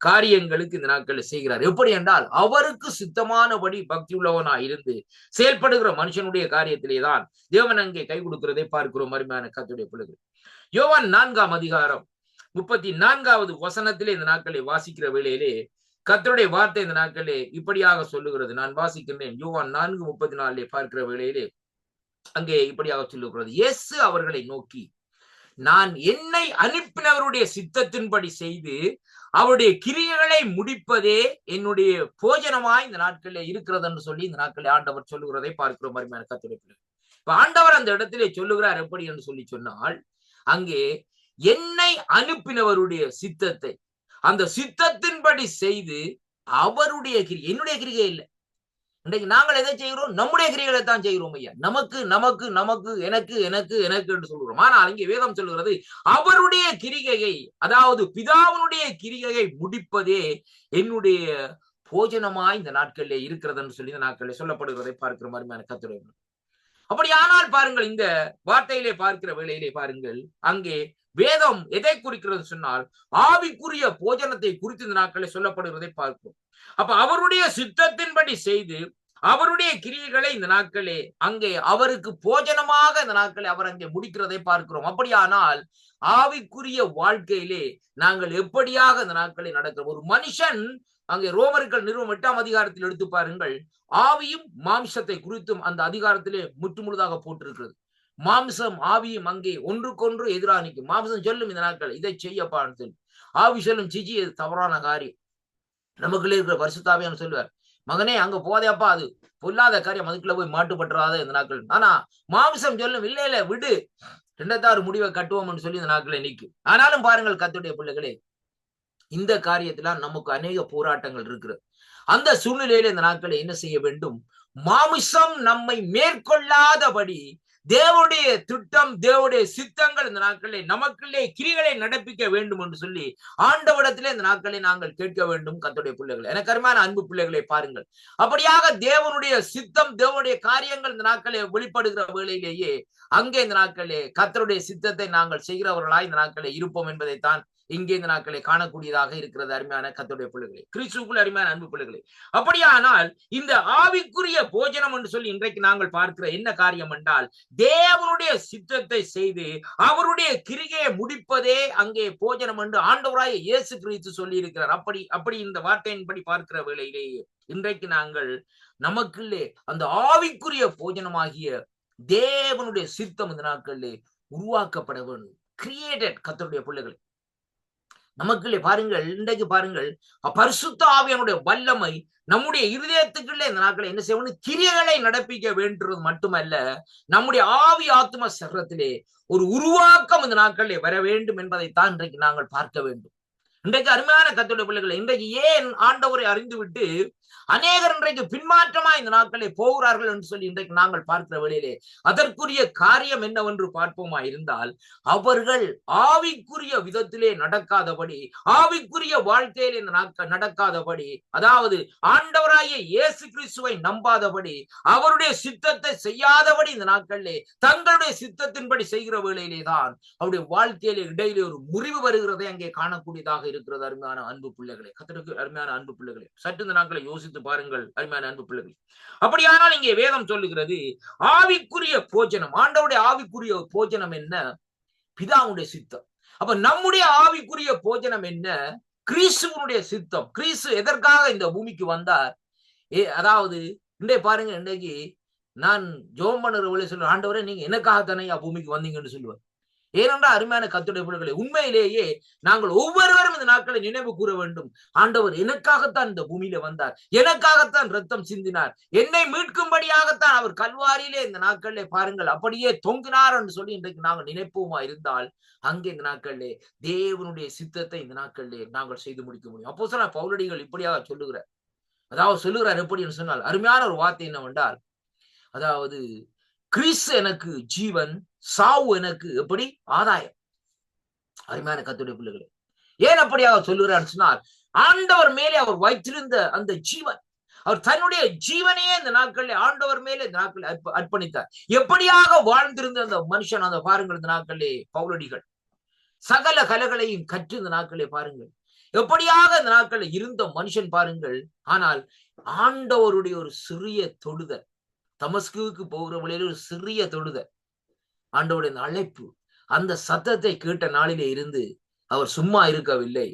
காரியங்களுக்கு இந்த நாட்களில் செய்கிறார். எப்படி என்றால் அவருக்கு சித்தமானபடி பக்தி உள்ளவனா இருந்து செயல்படுகிற மனுஷனுடைய காரியத்திலேதான் தேவன் அங்கே கை கொடுக்கிறதை பார்க்கிறோம். அருமையான கர்த்தருடைய பிள்ளைகள், யோவான் 4ஆம் அதிகாரம் 34வது வசனத்திலே இந்த நாட்களை வாசிக்கிற வேளையிலே கர்த்தருடைய வார்த்தை இந்த நாட்களே இப்படியாக சொல்லுகிறது. நான் வாசிக்கின்றேன். யோவான் 4:34 பார்க்கிற வேளையிலே அங்கே இப்படியாக சொல்லுகிறது. இயேசு அவர்களை நோக்கி, நான் என்னை அனுப்பினவருடைய சித்தத்தின்படி செய்து அவருடைய கிரியைகளை முடிப்பதே என்னுடைய போஜனமாய் இந்த நாட்களிலே இருக்கிறது என்று சொல்லி இந்த நாட்களில் ஆண்டவர் சொல்லுகிறதை பார்க்கிறோம். அருமையான கர்த்தருடைய பிள்ளைகளே, இப்ப ஆண்டவர் அந்த இடத்திலே சொல்லுகிறார் எப்படி என்று சொல்லி சொன்னால், அங்கே என்னை அனுப்பினவருடைய சித்தத்தை அந்த சித்தத்தின்படி செய்து அவருடைய கிரியை, என்னுடைய கிரியை இல்லை. இன்றைக்கு நாங்கள் எதை செய்கிறோம்? நம்முடைய கிரிகளை தான் செய்கிறோம் ஐயா. நமக்கு நமக்கு நமக்கு எனக்கு எனக்கு எனக்கு என்று சொல்கிறோம். ஆனால் இங்கே வேதம் சொல்கிறது அவருடைய கிரிகையை, அதாவது பிதாவினுடைய கிரிகையை முடிப்பதே என்னுடைய போஜனமாய் இந்த நாட்களிலே இருக்கிறது என்று சொல்லி இந்த நாட்களிலே சொல்லப்படுகிறதை பார்க்கிற மாதிரி கர்த்தருடைய. அப்படியானால் பாருங்கள், இந்த வார்த்தையிலே பார்க்கிற வேளையிலே பாருங்கள், அங்கே வேதம் எதை குறிக்கிறது சொன்னால் ஆவிக்குரிய போஜனத்தை குறித்து இந்த நாட்களை சொல்லப்படுகிறதை பார்க்கிறோம். அப்ப அவருடைய சித்தத்தின்படி செய்து அவருடைய கிரியைகளை இந்த நாட்களே அங்கே அவருக்கு போஜனமாக இந்த நாட்களை அவர் அங்கே முடிக்கிறதை பார்க்கிறோம். அப்படியானால் ஆவிக்குரிய வாழ்க்கையிலே நாங்கள் எப்படியாக இந்த நாட்களை நடக்கிறோம்? ஒரு மனுஷன் அங்கே ரோமர்கள் நிறுவனம் 8ஆம் அதிகாரத்தில் எடுத்து பாருங்கள், ஆவியும் மாம்சத்தை குறித்தும் அந்த அதிகாரத்திலே முற்றுமுழுதாக போட்டிருக்கிறது. மாம்சம் ஆவியும் அங்கே ஒன்றுக்கொன்று எதிராக நிற்கும். மாம்சம் சொல்லும் இந்த நாட்கள் இதை செய்யப்பான்னு சொல்லி, ஆவி சொல்லும் சிஜி இது தவறான காரியம். நமக்குள்ளே இருக்கிற பரிசுத்தாவியானவர் சொல்லுவார், மகனே அங்க போதேப்பா, அது பொல்லாத காரியம், அதுக்குள்ள போய் மாட்டுப்பட்டுறாத இந்த நாட்கள். ஆனா மாம்சம் சொல்லும் இல்ல இல்ல விடு, 2 முடிவை கட்டுவோம்னு சொல்லி இந்த நாட்களை நிற்கும். ஆனாலும் பாருங்கள் கர்த்தருடைய பிள்ளைகளே, இந்த காரியத்தில நமக்கு அநேக போராட்டங்கள் இருக்கிறது. அந்த சூழ்நிலையில இந்த நாட்களை என்ன செய்ய வேண்டும்? மாமிசம் நம்மை மேற்கொள்ளாதபடி தேவனுடைய திட்டம், தேவனுடைய சித்தங்கள் இந்த நாட்களிலே நமக்குள்ளே கிரிகளை நடப்பிக்க வேண்டும் என்று சொல்லி ஆண்டவரிடத்திலே இந்த நாட்களை நாங்கள் கேட்க வேண்டும். கர்த்தருடைய பிள்ளைகள், எனக்கு அருமையான அன்பு பிள்ளைகளை பாருங்கள், அப்படியாக தேவனுடைய சித்தம், தேவனுடைய காரியங்கள் இந்த நாட்களை வெளிப்படுகிற வேளையிலேயே அங்கே இந்த நாட்களிலே கர்த்தருடைய சித்தத்தை நாங்கள் செய்கிறவர்களாய் இந்த நாட்களிலே இருப்போம் என்பதைத்தான் இங்கே இந்த நாட்களை காணக்கூடியதாக இருக்கிறது. அருமையான கர்த்தருடைய பிள்ளைகளே, கிறிஸ்துவுக்குள் அருமையான அன்பு பிள்ளைகளே, அப்படியானால் இந்த ஆவிக்குரிய போஜனம் என்று சொல்லி இன்றைக்கு நாங்கள் பார்க்கிற என்ன காரியம் என்றால், தேவனுடைய சித்தத்தை செய்து அவருடைய கிரிகையை முடிப்பதே அங்கே போஜனம் என்று ஆண்டவராய் இயேசு கிறிஸ்து சொல்லி இருக்கிறார். அப்படி இந்த வார்த்தையின்படி பார்க்கிற வேளையிலேயே இன்றைக்கு நாங்கள் நமக்குள்ளே அந்த ஆவிக்குரிய போஜனமாகிய தேவனுடைய சித்தம் இந்த நாட்களிலே உருவாக்கப்பட வேண்டும். கிரியேட்டட் கர்த்தருடைய பிள்ளைகள் நமக்குள்ளே பாருங்கள், இன்றைக்கு பாருங்கள், பரிசுத்த ஆவியானுடைய வல்லமை நம்முடைய இருதயத்துக்குள்ளே இந்த நாட்களை என்ன செய்யணும், கிரியைகளை நடப்பிக்க வேண்டுவது மட்டுமல்ல, நம்முடைய ஆவி ஆத்ம சரீரத்திலே ஒரு உருவாக்கம் இந்த நாட்களிலே வர வேண்டும் என்பதைத்தான் இன்றைக்கு நாங்கள் பார்க்க வேண்டும். இன்றைக்கு அருமையான கர்த்தருடைய பிள்ளைகளை, இன்றைக்கு ஏன் ஆண்டவரை அறிந்துவிட்டு அநேகர் இன்றைக்கு பின்மாற்றமா இந்த நாட்களே போகிறார்கள் என்று சொல்லி இன்றைக்கு நாங்கள் பார்க்கிற வேளையிலே அதற்குரிய காரியம் என்னவென்று பார்ப்போமா இருந்தால், அவர்கள் ஆவிக்குரிய விதத்திலே நடக்காதபடி, ஆவிக்குரிய வாழ்க்கையிலே நடக்காதபடி, அதாவது ஆண்டவராகிய இயேசு கிறிஸ்துவை நம்பாதபடி, அவருடைய சித்தத்தை செய்யாதபடி இந்த நாட்களிலே தங்களுடைய சித்தத்தின்படி செய்கிற வேளையிலே தான் அவருடைய வாழ்க்கையிலே இடையிலே ஒரு முறிவு வருகிறதை அங்கே காணக்கூடியதாக இருக்கிறது. அருமையான அன்பு பிள்ளைகளே, கர்த்தருக்கு அருமையான அன்பு பிள்ளைகளே, சற்று இந்த நாட்களை யோசித்து பாருங்கள் அருமையான அன்பு பிள்ளைகளே. அப்படியானால் இங்கே வேதம் சொல்லுகிறது ஆவிக்குரிய போஜனம், ஆண்டவருடைய ஆவிக்குரிய போஜனம் என்ன? பிதாவுடைய சித்தம். அப்ப நம்முடைய ஆவிக்குரிய போஜனம் என்ன? கிறிஸ்துவனுடைய சித்தம். கிறிஸ்து எதற்காக இந்த பூமிக்கு வந்தார்? அதாவது இன்றைய பாருங்க, இன்றைக்கு நான் ஜெபம் பண்ணுற சொல்லுவேன், ஆண்டவரே நீங்க எனக்காகத்தானே பூமிக்கு வந்தீங்கன்னு சொல்லுவேன். ஏனென்றால் அருமையான கர்த்தருடைய பிள்ளைகளே, உண்மையிலேயே நாங்கள் ஒவ்வொருவரும் இந்த நாட்களை நினைவு கூற வேண்டும். ஆண்டவர் எனக்காகத்தான் இந்த பூமியில வந்தார், எனக்காகத்தான் ரத்தம் சிந்தினார், என்னை மீட்கும்படியாகத்தான் அவர் கல்வாரியிலே இந்த நாட்களிலே பாருங்கள் அப்படியே தொங்கினார் என்று சொல்லி இன்றைக்கு நாங்கள் நினைப்போமா இருந்தால், அங்கே இந்த நாட்களிலே தேவனுடைய சித்தத்தை இந்த நாட்களிலே நாங்கள் செய்து முடிக்க முடியும். அப்போஸ்தலனாகிய பவுலடிகள் இப்படியாக சொல்லுகிறார். அதாவது சொல்லுகிறார் எப்படி என்று சொன்னால், அருமையான ஒரு வார்த்தை என்னவென்றால், அதாவது கிறிஸ்து எனக்கு ஜீவன், சாவு எனக்கு எப்படி ஆதாயம். அருமையான கர்த்தருடைய பிள்ளைகளே, ஏன் அப்படியாக சொல்லுகிறார் சொன்னால், ஆண்டவர் மேலே அவர் வைத்திருந்த அந்த ஜீவன், அவர் தன்னுடைய ஜீவனையே இந்த நாட்களில் ஆண்டவர் மேலே இந்த நாட்களில் அர்ப்பணித்தார். எப்படியாக வாழ்ந்திருந்த அந்த மனுஷன், அந்த பாருங்கள் இந்த நாட்களிலே பவுலடிகள் சகல கலைகளையும் கற்று இந்த நாட்களிலே பாருங்கள் எப்படியாக இந்த நாட்களில் இருந்த மனுஷன் பாருங்கள். ஆனால் ஆண்டவருடைய ஒரு சிறிய தொடுதல், தமஸ்குவுக்கு போகிற வழியில் ஒரு சிறிய தொடுதல், ஆண்டவருடைய அழைப்பு, அந்த சத்தத்தை கேட்ட நாளிலே இருந்து அவர் சும்மா இருக்கவில்லை,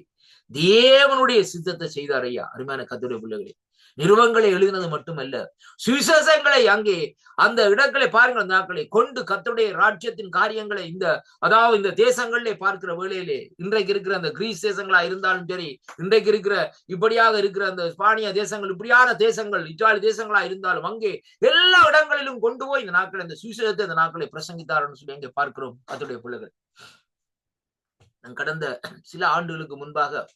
தேவனுடைய சித்தத்தை செய்தார். ஐயா அருமையான கர்த்தருடைய பிள்ளைகளே, நிருபங்களை எழுதினது மட்டுமல்ல, சுவிசேஷங்களை அங்கே அந்த இடங்களை பாருங்கள், அந்த நாட்களை கொண்டு கர்த்தருடைய ராஜ்யத்தின் காரியங்களை அதாவது இந்த தேசங்களிலே பார்க்கிற வேளையிலே, இன்றைக்கு இருக்கிற அந்த கிரீஸ் தேசங்களா இருந்தாலும் சரி, இன்றைக்கு இருக்கிற இப்படியாக இருக்கிற அந்த ஸ்பானிய தேசங்கள், இப்படியான தேசங்கள், இத்தாலி தேசங்களா இருந்தாலும் அங்கே எல்லா இடங்களிலும் கொண்டு போய் இந்த நாட்களை இந்த சுவிசேஷத்தை இந்த நாட்களை பிரசங்கித்தார்னு சொல்லி அங்கே பார்க்கிறோம் கர்த்தருடைய பிள்ளைகள். கடந்த சில ஆண்டுகளுக்கு முன்பாக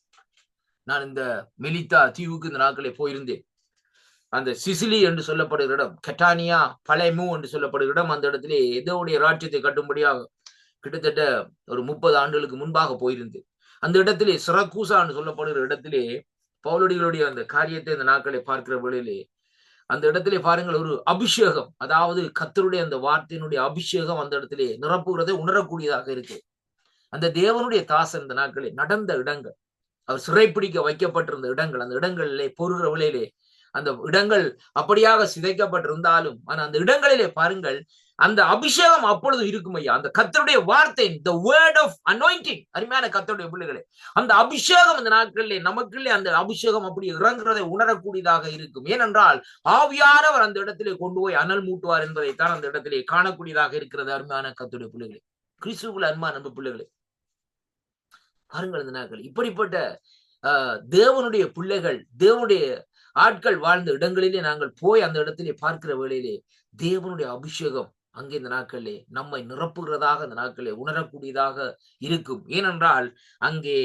நான் இந்த மெலித்தா தீவுக்கு இந்த நாட்களை போயிருந்தேன். அந்த சிசிலி என்று சொல்லப்படுகிற இடம், கெட்டானியா பழைமு என்று சொல்லப்படுகிற இடம், அந்த இடத்திலே எதோடைய ராஜ்யத்தை கட்டும்படியாக கிட்டத்தட்ட ஒரு 30 ஆண்டுகளுக்கு முன்பாக போயிருந்தேன். அந்த இடத்திலே சிரக்கூசா என்று சொல்லப்படுகிற இடத்திலே பவுலடிகளுடைய அந்த காரியத்தை இந்த நாட்களை பார்க்கிற வேளையிலே அந்த இடத்திலே பாருங்கள் ஒரு அபிஷேகம், அதாவது கர்த்தருடைய அந்த வார்த்தையினுடைய அபிஷேகம் அந்த இடத்திலே நிரப்புகிறதை உணரக்கூடியதாக இருக்கு. அந்த தேவனுடைய தாசன் இந்த நாட்களில் நடந்த இடங்கள், அவர் சிறைப்பிடிக்க வைக்கப்பட்டிருந்த இடங்கள், அந்த இடங்களிலே போருகிற வேளையிலே அந்த இடங்கள் அப்படியாக சிதைக்கப்பட்டிருந்தாலும், ஆனா அந்த இடங்களிலே பாருங்கள் அந்த அபிஷேகம் அப்பொழுது இருக்கும். ஐயா அந்த கர்த்தருடைய வார்த்தை, the word of anointing, அருமையான கர்த்தருடைய பிள்ளைகளே, அந்த அபிஷேகம் இந்த நாட்களிலே நமக்குள்ளே அந்த அபிஷேகம் அப்படி இறங்குறதை உணரக்கூடியதாக இருக்கும். ஏனென்றால் ஆவியானவர் அந்த இடத்திலே கொண்டு போய் அனல் மூட்டுவார் என்பதைத்தான் அந்த இடத்திலே காணக்கூடியதாக இருக்கிறது. அருமையான கர்த்தருடைய பிள்ளைகளே, கிறிஸ்துவுக்குள் அருமையான அன்பு பிள்ளைகளே, பாருங்கள் இந்த நாட்கள் இப்படிப்பட்ட தேவனுடைய பிள்ளைகள், தேவனுடைய ஆட்கள் வாழ்ந்த இடங்களிலே நாங்கள் போய் அந்த இடத்திலே பார்க்கிற வேளையிலே தேவனுடைய அபிஷேகம் அங்கே இந்த நாட்களிலே நம்மை நிரப்புகிறதாக இந்த நாட்களிலே உணரக்கூடியதாக இருக்கும். ஏனென்றால் அங்கே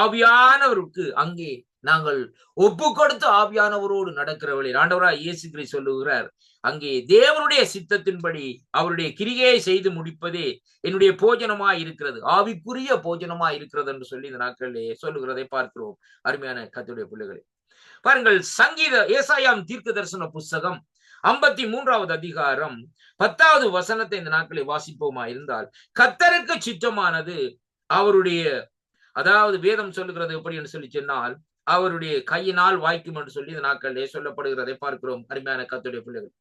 ஆவியானவருக்கு அங்கே நாங்கள் ஒப்பு கொடுத்து ஆவியானவரோடு நடக்கிற வேளையில் ஆண்டவராய் இயேசு கிறிஸ்து சொல்லுகிறார், அங்கே தேவனுடைய சித்தத்தின்படி அவருடைய கிரிகையை செய்து முடிப்பதே என்னுடைய போஜனமாய் இருக்கிறது, ஆவிக்குரிய போஜனமாய் இருக்கிறது என்று சொல்லி இந்த நாட்களிலே சொல்லுகிறதை பார்க்கிறோம். அருமையான கர்த்தருடைய பிள்ளைகளே, பாருங்கள் சங்கீத ஏசாயாம் தீர்க்க தரிசன புஸ்தகம் 53வது அதிகாரம் 10வது வசனத்தை இந்த நாட்களை வாசிப்போமா இருந்தால், கர்த்தருக்கு சித்தமானது அவருடைய, அதாவது வேதம் சொல்லுகிறது எப்படி என்று சொல்லி சொன்னால், அவருடைய கையினால் வாய்க்கும் என்று சொல்லி இந்த நாட்களிலே சொல்லப்படுகிறதை பார்க்கிறோம். அருமையான கர்த்தருடைய பிள்ளைகள்,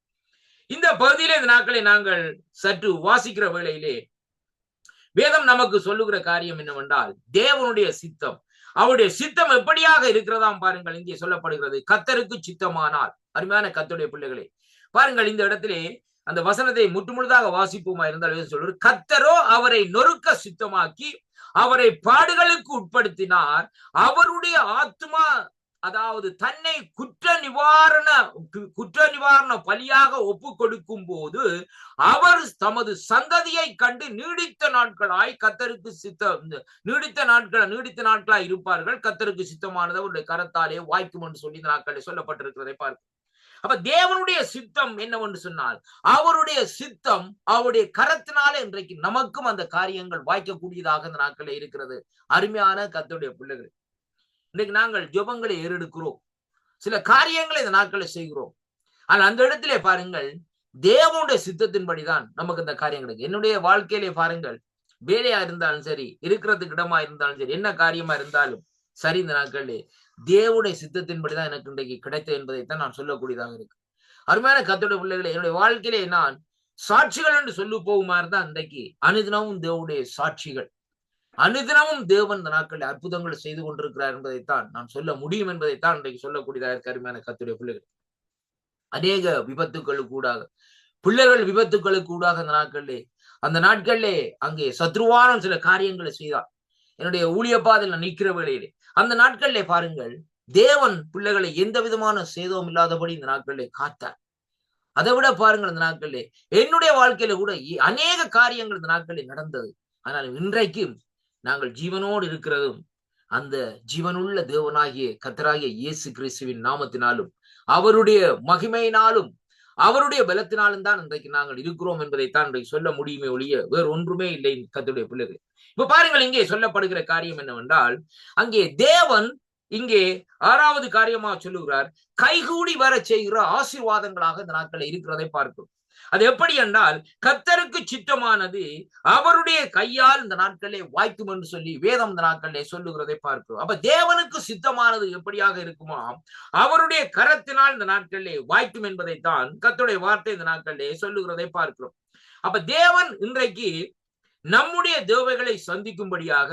இந்த பகுதியிலே இந்த நாட்களை நாங்கள் சற்று வாசிக்கிற வேளையிலே வேதம் நமக்கு சொல்லுகிற காரியம் என்னவென்றால், தேவனுடைய சித்தம், அவருடைய சித்தம் எப்படியாக இருக்கிறதாம் பாருங்கள். இங்கே சொல்லப்படுகிறது, கர்த்தருக்கு சித்தமானால். அருமையான கர்த்தருடைய பிள்ளைகளே, பாருங்கள் இந்த இடத்திலே அந்த வசனத்தை முற்றுமுழுதாக வாசிப்போமா இருந்தால் சொல்றது, கர்த்தரோ அவரை நொறுக்க சித்தமாக்கி அவரை பாடுகளுக்கு உட்படுத்தினார். அவருடைய ஆத்மா, அதாவது தன்னை குற்ற நிவாரண பலியாக ஒப்பு கொடுக்கும் போது அவர் தமது சந்ததியை கண்டு நீடித்த நாட்களாய் கர்த்தருக்கு நீடித்த நாட்களாய் இருப்பார்கள். கர்த்தருக்கு சித்தமானது அவருடைய கரத்தாலே வாய்க்கும் என்று சொல்லி இந்த நாட்களில் சொல்லப்பட்டிருக்கிறதை பார்க்க. அப்ப தேவனுடைய சித்தம் என்னவென்று சொன்னால், அவருடைய சித்தம் அவருடைய கரத்தினாலே இன்றைக்கு நமக்கும் அந்த காரியங்கள் வாய்க்கக்கூடியதாக இந்த நாட்களில் இருக்கிறது. அருமையான கர்த்தருடைய பிள்ளைகள், இன்றைக்கு நாங்கள் ஜெபங்களை ஏறெடுக்கிறோம், சில காரியங்களை இந்த நாட்களில் செய்கிறோம். ஆனால் அந்த இடத்திலே பாருங்கள், தேவனுடைய சித்தத்தின்படிதான் நமக்கு இந்த காரியம் கிடைக்கும். என்னுடைய வாழ்க்கையிலே பாருங்கள், வேலையா இருந்தாலும் சரி, இருக்கிறதுக்கு இடமா இருந்தாலும் சரி, என்ன காரியமா இருந்தாலும் சரி, இந்த நாட்களிலே தேவனுடைய சித்தத்தின்படிதான் எனக்கு இன்றைக்கு கிடைத்தது என்பதைத்தான் நான் சொல்லக்கூடியதாக இருக்கு. அருமையான கர்த்தருடைய பிள்ளைகளை, என்னுடைய வாழ்க்கையிலே நான் சாட்சிகள் என்று சொல்லு போகுமா இருந்தா, இன்றைக்கு அனுதினமும் தேவனுடைய சாட்சிகள், அனுதினமும் தேவன் இந்த நாட்களில் அற்புதங்கள் செய்து கொண்டிருக்கிறார் என்பதைத்தான் நான் சொல்ல முடியும் என்பதைத்தான் இன்றைக்கு சொல்லக்கூடியதாக இருக்கு. அருமையான கர்த்தருடைய பிள்ளைகள், அநேக விபத்துக்களுக்கு கூடாக, பிள்ளைகள் விபத்துக்களுக்கு கூடாக அந்த நாட்களிலே அங்கே சத்ருவான சில காரியங்களை செய்தார். என்னுடைய ஊழிய பாதையில் நிற்கிற வேளையிலே அந்த நாட்களிலே பாருங்கள், தேவன் பிள்ளைகளை எந்த விதமான சேதம் இல்லாதபடி இந்த நாட்களிலே காத்தார். அதை விட பாருங்கள், இந்த நாட்களிலே என்னுடைய வாழ்க்கையில கூட அநேக காரியங்கள் இந்த நாட்களில் நடந்தது. ஆனால் இன்றைக்கும் நாங்கள் ஜீவனோடு இருக்கிறதும் அந்த ஜீவனுள்ள தேவனாகிய கர்த்தராகிய இயேசு கிறிஸ்துவின் நாமத்தினாலும் அவருடைய மகிமையினாலும் அவருடைய பலத்தினாலும் தான் இன்றைக்கு நாங்கள் இருக்கிறோம் என்பதைத்தான் இன்றைக்கு சொல்ல முடியுமே ஒழிய வேறு ஒன்றுமே இல்லை கர்த்தருடைய பிள்ளைகள். இப்ப பாருங்கள், இங்கே சொல்லப்படுகிற காரியம் என்னவென்றால், அங்கே தேவன் இங்கே 6வது காரியமாக சொல்லுகிறார், கைகூடி வர செய்கிற ஆசீர்வாதங்களாக இந்த நாட்களில் இருக்கிறதை பார்க்கிறோம். அது எப்படி என்றால், கர்த்தருக்கு சித்தமானது அவருடைய கையால் இந்த நாட்களிலே வாய்க்கும் என்று சொல்லி வேதம் இந்த நாட்களிலே சொல்லுகிறதை பார்க்கிறோம். அப்ப தேவனுக்கு சித்தமானது எப்படியாக இருக்குமா, அவருடைய கரத்தினால் இந்த நாட்களிலே வாய்க்கும் என்பதைத்தான் கர்த்தருடைய வார்த்தை இந்த நாட்களிலே சொல்லுகிறதை பார்க்கிறோம். அப்ப தேவன் இன்றைக்கு நம்முடைய தேவைகளை சந்திக்கும்படியாக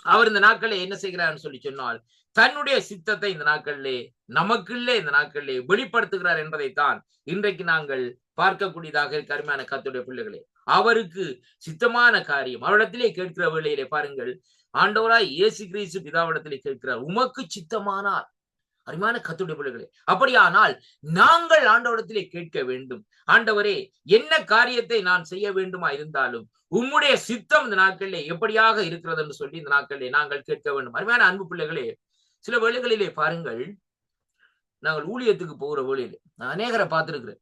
அவர் இந்த நாட்களில் என்ன செய்கிறார் சொல்லி சொன்னால், தன்னுடைய சித்தத்தை இந்த நாட்களிலே நமக்குள்ளே இந்த நாட்களிலே வெளிப்படுத்துகிறார் என்பதைத்தான் இன்றைக்கு நாங்கள் பார்க்கக்கூடியதாக அருமையான கர்த்தருடைய பிள்ளைகளே. அவருக்கு சித்தமான காரியம் அவரிடத்திலே கேட்கிற வேளையிலே பாருங்கள், ஆண்டவராய் இயேசு கிறிஸ்து பிதாவிடத்திலே கேட்கிறார், உமக்கு சித்தமானால். அருமையான கர்த்தருடைய பிள்ளைகளே, அப்படியானால் நாங்கள் ஆண்டவரிடத்திலே கேட்க வேண்டும், ஆண்டவரே என்ன காரியத்தை நான் செய்ய வேண்டுமா இருந்தாலும் உம்முடைய சித்தம் இந்த நாட்களிலே எப்படியாக இருக்கிறது என்று சொல்லி இந்த நாட்களிலே நாங்கள் கேட்க வேண்டும். அருமையான அன்பு பிள்ளைகளே, சில வேளைகளிலே பாருங்கள், நாங்கள் ஊழியத்துக்கு போகிற வேளையிலே நான் அநேகரை பார்த்திருக்கிறேன்.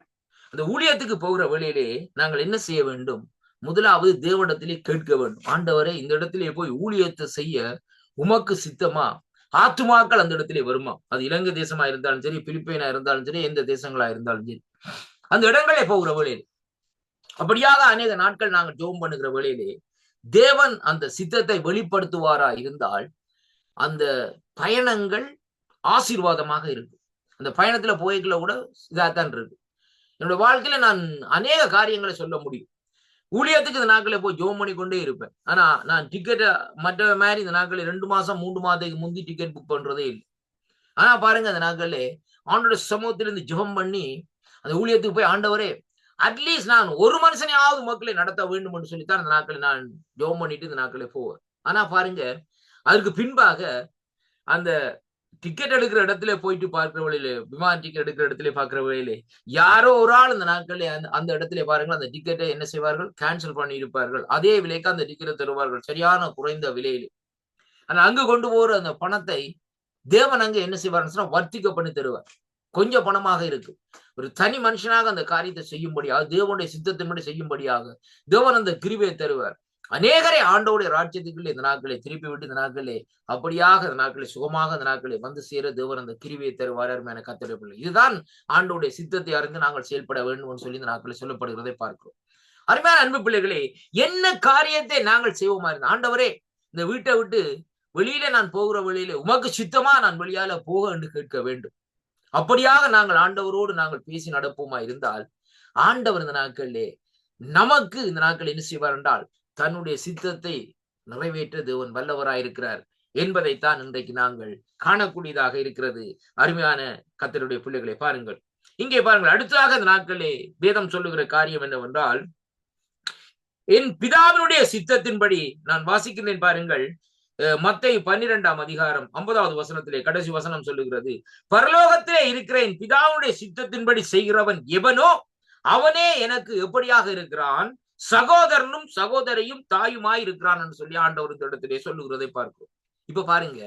அந்த ஊழியத்துக்கு போகிற வேளையிலே நாங்கள் என்ன செய்ய வேண்டும், முதலாவது தேவனிடத்திலே கேட்க வேண்டும், ஆண்டவரே இந்த இடத்திலே போய் ஊழியத்தை செய்ய உமக்கு சித்தமா, ஆத்துமாக்கள் அந்த இடத்திலே வருமா, அது இலங்கை தேசமா இருந்தாலும் சரி, பிலிப்பைனா இருந்தாலும் சரி, எந்த தேசங்களா இருந்தாலும் சரி, அந்த இடங்களே போகிற வேளையிலே அப்படியாக அநேக நாட்கள் நாங்கள் ஜெபம் பண்ணுகிற வேளையிலே தேவன் அந்த சித்தத்தை வெளிப்படுத்துவாரா இருந்தால் அந்த பயணங்கள் ஆசீர்வாதமாக இருக்கு. அந்த பயணத்துல போய்க்குள்ள கூட இதாத்தான் இருக்கு. என்னோட வாழ்க்கையில நான் அநேக காரியங்களை சொல்ல முடியும். ஊழியத்துக்கு இந்த நாட்களை போய் ஜெபம் பண்ணி கொண்டே இருப்பேன். ஆனா நான் டிக்கெட்டை மற்ற மாதிரி இந்த நாட்களை 2 மாசம் 3 மாதத்துக்கு முந்தி டிக்கெட் புக் பண்றதே இல்லை. ஆனா பாருங்க, அந்த நாட்களே ஆண்டோட சமூகத்திலிருந்து ஜெபம் பண்ணி அந்த ஊழியத்துக்கு போய், ஆண்டவரே அட்லீஸ்ட் நான் ஒரு மனுஷனையாவது மக்களை நடத்த வேண்டும் என்று சொல்லித்தான் அந்த நாட்களை நான் ஜெபம் பண்ணிட்டு இந்த நாட்களே போவேன். ஆனா பாருங்க, அதுக்கு பின்பாக அந்த டிக்கெட் எடுக்கிற இடத்துல போயிட்டு பார்க்கிற வழியிலே, விமான டிக்கெட் எடுக்கிற இடத்துல பார்க்கிற வழியிலே யாரோ ஒரு ஆள் இந்த நாட்களே அந்த இடத்துல பாருங்கள் அந்த டிக்கெட்டை என்ன செய்வார்கள், கேன்சல் பண்ணி இருப்பார்கள். அதே விலைக்கு அந்த டிக்கெட்டை தருவார்கள், சரியான குறைந்த விலையிலே. ஆனா அங்கு கொண்டு போற அந்த பணத்தை தேவன் அங்க என்ன செய்வார்னு சொன்னா வர்த்திக்க பண்ணி தருவார். கொஞ்சம் பணமாக இருக்கு, ஒரு தனி மனுஷனாக அந்த காரியத்தை செய்யும்படியாக, தேவனுடைய சித்தத்தின்படி செய்யும்படியாக தேவன் அந்த கிருபையை தருவார். அநேகரை ஆண்டவருடைய ராஜ்யத்துக்குள்ளே இந்த நாட்களை திருப்பி விட்டு இந்த நாட்களே அப்படியாக இந்த நாட்களை சுகமாக இந்த நாட்களை வந்து சேர தேவன் அந்த கிருபையை தருவார். அருமையான கர்த்தருடைய பிள்ளை, இதுதான் ஆண்டவருடைய சித்தத்தை அறிந்து நாங்கள் செயல்பட வேண்டும் சொல்லி இந்த நாட்களை சொல்லப்படுகிறதை பார்க்கிறோம். அருமையான அன்பு பிள்ளைகளே, என்ன காரியத்தை நாங்கள் செய்வோமா இருந்த ஆண்டவரே, இந்த வீட்டை விட்டு வெளியில நான் போகிற வழியில உமக்கு சித்தமா நான் வெளியால போக என்று கேட்க வேண்டும். அப்படியாக நாங்கள் ஆண்டவரோடு நாங்கள் பேசி நடப்போமா இருந்தால் ஆண்டவர் இந்த நாட்களிலே நமக்கு இந்த நாட்கள் என்ன செய்வார் என்றால் தன்னுடைய சித்தத்தை நிறைவேற்ற தேவன் வல்லவராயிருக்கிறார் என்பதைத்தான் இன்றைக்கு நாங்கள் காணக்கூடியதாக இருக்கிறது. அருமையான கர்த்தருடைய பிள்ளைகளை பாருங்கள், இங்கே பாருங்கள், அடுத்ததாக இந்த நாட்களே வேதம் சொல்லுகிற காரியம் என்னவென்றால், என் பிதாவினுடைய சித்தத்தின்படி நான் வாசிக்கிறேன். பாருங்கள், மத்தேயு 12ஆம் அதிகாரம் 50வது வசனத்திலே கடைசி வசனம் சொல்லுகிறது, பரலோகத்திலே இருக்கிற என் பிதாவுடைய சித்தத்தின்படி செய்கிறவன் எவனோ அவனே எனக்கு எப்படியாக இருக்கிறான், சகோதரனும் சகோதரியும் தாயுமாய் இருக்கிறான் என்று சொல்லி ஆண்டவர் இந்த இடத்திலே சொல்லுகிறதை பார்க்கிறோம். இப்ப பாருங்க,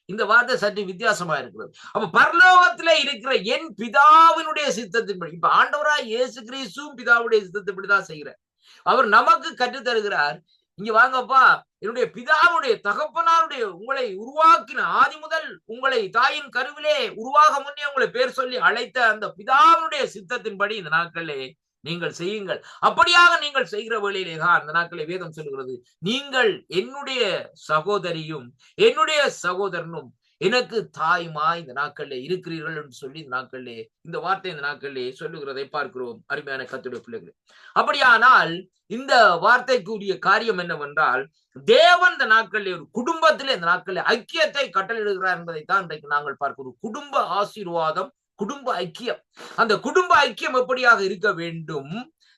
இந்த வார்த்தை சற்று வித்தியாசமா இருக்கிறது. அப்ப பரலோகத்திலே இருக்கிற என் பிதாவினுடைய சித்தத்தின்படி, இப்ப ஆண்டவராய் இயேசு கிறிஸ்துவும் பிதாவுடைய சித்தத்தின்படிதான் செய்கிறார். அவர் நமக்கு கற்றுத் தருகிறார், இங்க வாங்கப்பா, என்னுடைய பிதாவுடைய தகப்பனாருடைய உங்களை உருவாக்கின ஆதி முதல் உங்களை தாயின் கருவிலே உருவாக முன்னே உங்களை பேர் சொல்லி அழைத்த அந்த பிதாவுடைய சித்தத்தின்படி இந்த நாட்களே நீங்கள் செய்யுங்கள். அப்படியாக நீங்கள் செய்கிற வேளையிலேதான் அந்த நாட்களை வேதம் சொல்லுகிறது, நீங்கள் என்னுடைய சகோதரியும் என்னுடைய சகோதரனும் எனக்கு தாயுமா இந்த நாட்களிலே இருக்கிறீர்கள் என்று சொல்லி இந்த நாட்களிலே இந்த வார்த்தை இந்த நாட்களிலே சொல்லுகிறதை பார்க்கிறோம். அருமையான கர்த்தருடைய பிள்ளைகளே, அப்படியானால் இந்த வார்த்தைக்குரிய காரியம் என்னவென்றால், தேவன் இந்த நாட்களிலே ஒரு குடும்பத்திலே இந்த நாட்களிலே ஐக்கியத்தை கட்டளையிடுகிறார் என்பதைத்தான் இன்றைக்கு நாங்கள் பார்க்கிறோம். குடும்ப ஆசீர்வாதம், குடும்ப ஐக்கியம். அந்த குடும்ப ஐக்கியம் எப்படியாக இருக்க வேண்டும்,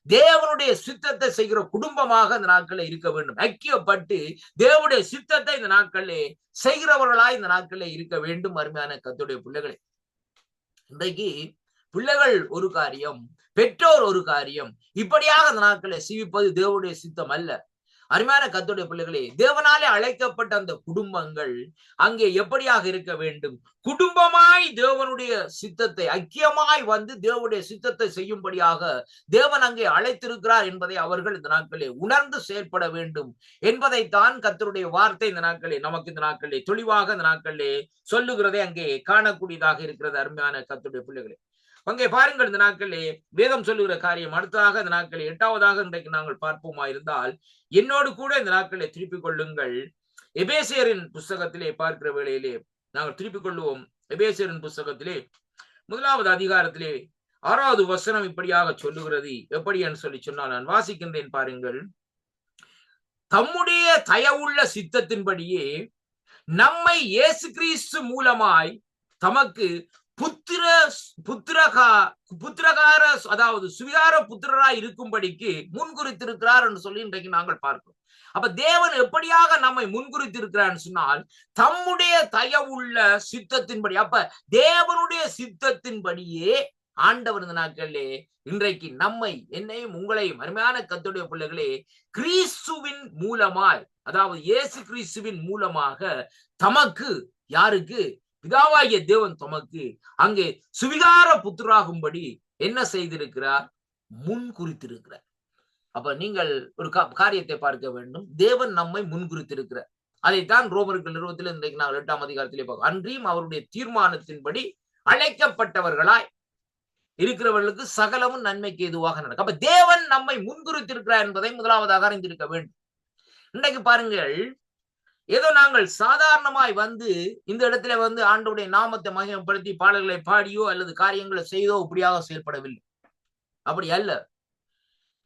தேவனுடைய சித்தத்தை செய்கிற குடும்பமாக இந்த நாட்களில் இருக்க வேண்டும். ஐக்கியப்பட்டு தேவனுடைய சித்தத்தை இந்த நாட்களிலே செய்கிறவர்களாய் இந்த நாட்களிலே இருக்க வேண்டும். அருமையான கர்த்தருடைய பிள்ளைகளே, இன்றைக்கு பிள்ளைகள் ஒரு காரியம், பெற்றோர் ஒரு காரியம், இப்படியாக அந்த நாட்களை சீவிப்பது தேவனுடைய சித்தம் அல்ல. அருமையான கர்த்தருடைய பிள்ளைகளே, தேவனாலே அழைக்கப்பட்ட அந்த குடும்பங்கள் அங்கே எப்படியாக இருக்க வேண்டும், குடும்பமாய் தேவனுடைய சித்தத்தை ஐக்கியமாய் வந்து தேவனுடைய சித்தத்தை செய்யும்படியாக தேவன் அங்கே அழைத்திருக்கிறார் என்பதை அவர்கள் இந்த நாட்களே உணர்ந்து செயல்பட வேண்டும் என்பதைத்தான் கர்த்தருடைய வார்த்தை இந்த நாட்களே நமக்கு இந்த நாட்களே தெளிவாக இந்த நாட்களே சொல்லுகிறதை அங்கே காணக்கூடியதாக இருக்கிறது. அருமையான கர்த்தருடைய பிள்ளைகளே, அங்கே பாருங்கள், இந்த நாட்களே வேதம் சொல்லுகிற காரியம் அடுத்ததாக இந்த நாட்களே 8வதாக இன்றைக்கு நாங்கள் பார்ப்போமா இருந்தால், என்னோடு கூட இந்த நாட்களை திருப்பிக் கொள்ளுங்கள். எபேசியரின் புஸ்தகத்திலே பார்க்கிற வேளையிலே நாங்கள் திருப்பிக் கொள்வோம். எபேசியரின் புஸ்தகத்திலே 1வது அதிகாரத்திலே 6வது வசனம் இப்படியாக சொல்லுகிறது. எப்படி என்று சொல்லி சொன்னால் நான் வாசிக்கின்றேன் பாருங்கள், தம்முடைய தயவுள்ள சித்தத்தின்படியே நம்மை இயேசு கிறிஸ்து மூலமாய் தமக்கு புத்திரகார அதாவது சுவிகார புத்திரராய் இருக்கும்படிக்கு முன்குறித்திருக்கிறார் என்று சொல்லி இன்றைக்கு நாங்கள் பார்க்கிறோம். அப்ப தேவன் எப்படியாக நம்மை முன்குறித்திருக்கிறார் சொன்னால் தம்முடைய தயவுள்ள சித்தத்தின்படி. அப்ப தேவனுடைய சித்தத்தின்படியே ஆண்டவர் இந்த நாட்களிலே இன்றைக்கு நம்மை, என்னையும் உங்களையும் அருமையான கர்த்தருடைய பிள்ளைகளே கிறிஸ்துவின் மூலமாய், அதாவது இயேசு கிறிஸ்துவின் மூலமாக தமக்கு, யாருக்கு, பிதாவாகிய தேவன் தமக்கு அங்கே சுவிகார புத்திராகும்படி என்ன செய்திருக்கிறார், முன் குறித்திருக்கிறார். அப்ப நீங்கள் ஒரு காரியத்தை பார்க்க வேண்டும், தேவன் நம்மை முன்குறித்திருக்கிறார். அதைத்தான் ரோமர்கள் நிறுவனத்தில் இன்றைக்கு நாங்கள் 8ஆம் அதிகாரத்திலே பார்க்கிறோம். அன்றியும் அவருடைய தீர்மானத்தின்படி அழைக்கப்பட்டவர்களாய் இருக்கிறவர்களுக்கு சகலமும் நன்மைக்கு எதுவாக நடக்கும். அப்ப தேவன் நம்மை முன்குறித்திருக்கிறார் என்பதை முதலாவதாக அறிந்திருக்க வேண்டும். இன்றைக்கு பாருங்கள், ஏதோ நாங்கள் சாதாரணமாய் வந்து இந்த இடத்துல வந்து ஆண்டவருடைய நாமத்தை மகிமைப்படுத்தி பாடல்களை பாடியோ அல்லது காரியங்களை செய்தோ இப்படியாக செயல்படவில்லை. அப்படி அல்ல,